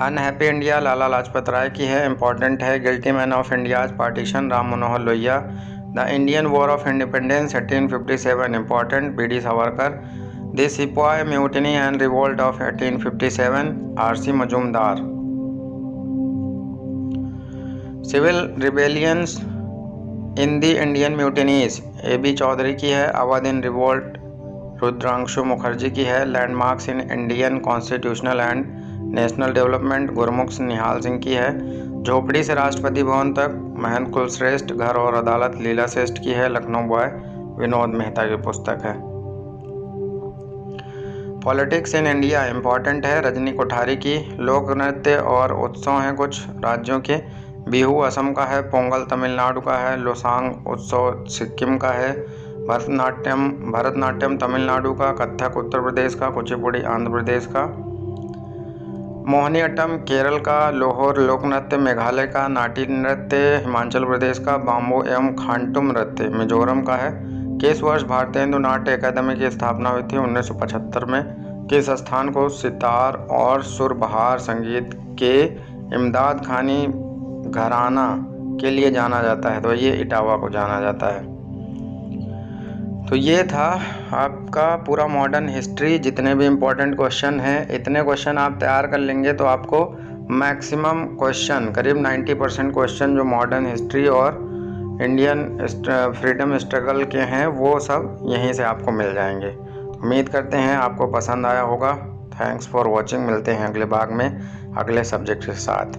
अनहैप्पी इंडिया लाला लाजपत राय की है, इम्पॉर्टेंट है। Guilty man of India's partition Ram Manohar Lohia. The Indian war of independence 1857 important B D. Savarkar. The sepoy mutiny and revolt of 1857 R C. Majumdar. Civil rebellions in the Indian mutinies A B. Chaudhuri की है। Awadh in revolt Rudrangshu Mukherjee की है। Landmarks in Indian constitutional and national development Gurmukh Nihal Singh की है। झोपड़ी से राष्ट्रपति भवन तक महंत कुलश्रेष्ठ, घर और अदालत लीला श्रेष्ठ की है। लखनऊ बॉय विनोद मेहता की पुस्तक है। पॉलिटिक्स इन इंडिया इम्पॉर्टेंट है रजनी कोठारी की। लोक नृत्य और उत्सव हैं कुछ राज्यों के। बिहू असम का है, पोंगल तमिलनाडु का है, लोसांग उत्सव सिक्किम का है, भरतनाट्यम तमिलनाडु का, कथक उत्तर प्रदेश का, कुचिपुड़ी आंध्र प्रदेश का, मोहिनीअट्टम केरल का, लोहोर लोक नृत्य मेघालय का, नाटी नृत्य हिमाचल प्रदेश का, बाम्बो एवं खांटुम नृत्य मिजोरम का है। किस वर्ष भारतेंदु नाट्य अकादमी की स्थापना हुई थी? 1975 में। किस स्थान को सितार और सुरबहार संगीत के इमदाद खानी घराना के लिए जाना जाता है? तो ये इटावा को जाना जाता है। तो ये था आपका पूरा मॉडर्न हिस्ट्री, जितने भी इम्पोर्टेंट क्वेश्चन हैं। इतने क्वेश्चन आप तैयार कर लेंगे तो आपको मैक्सिमम क्वेश्चन, करीब 90% क्वेश्चन जो मॉडर्न हिस्ट्री और इंडियन फ्रीडम स्ट्रगल के हैं वो सब यहीं से आपको मिल जाएंगे। उम्मीद करते हैं आपको पसंद आया होगा। Thanks for watching. मिलते हैं अगले भाग में अगले सब्जेक्ट के साथ।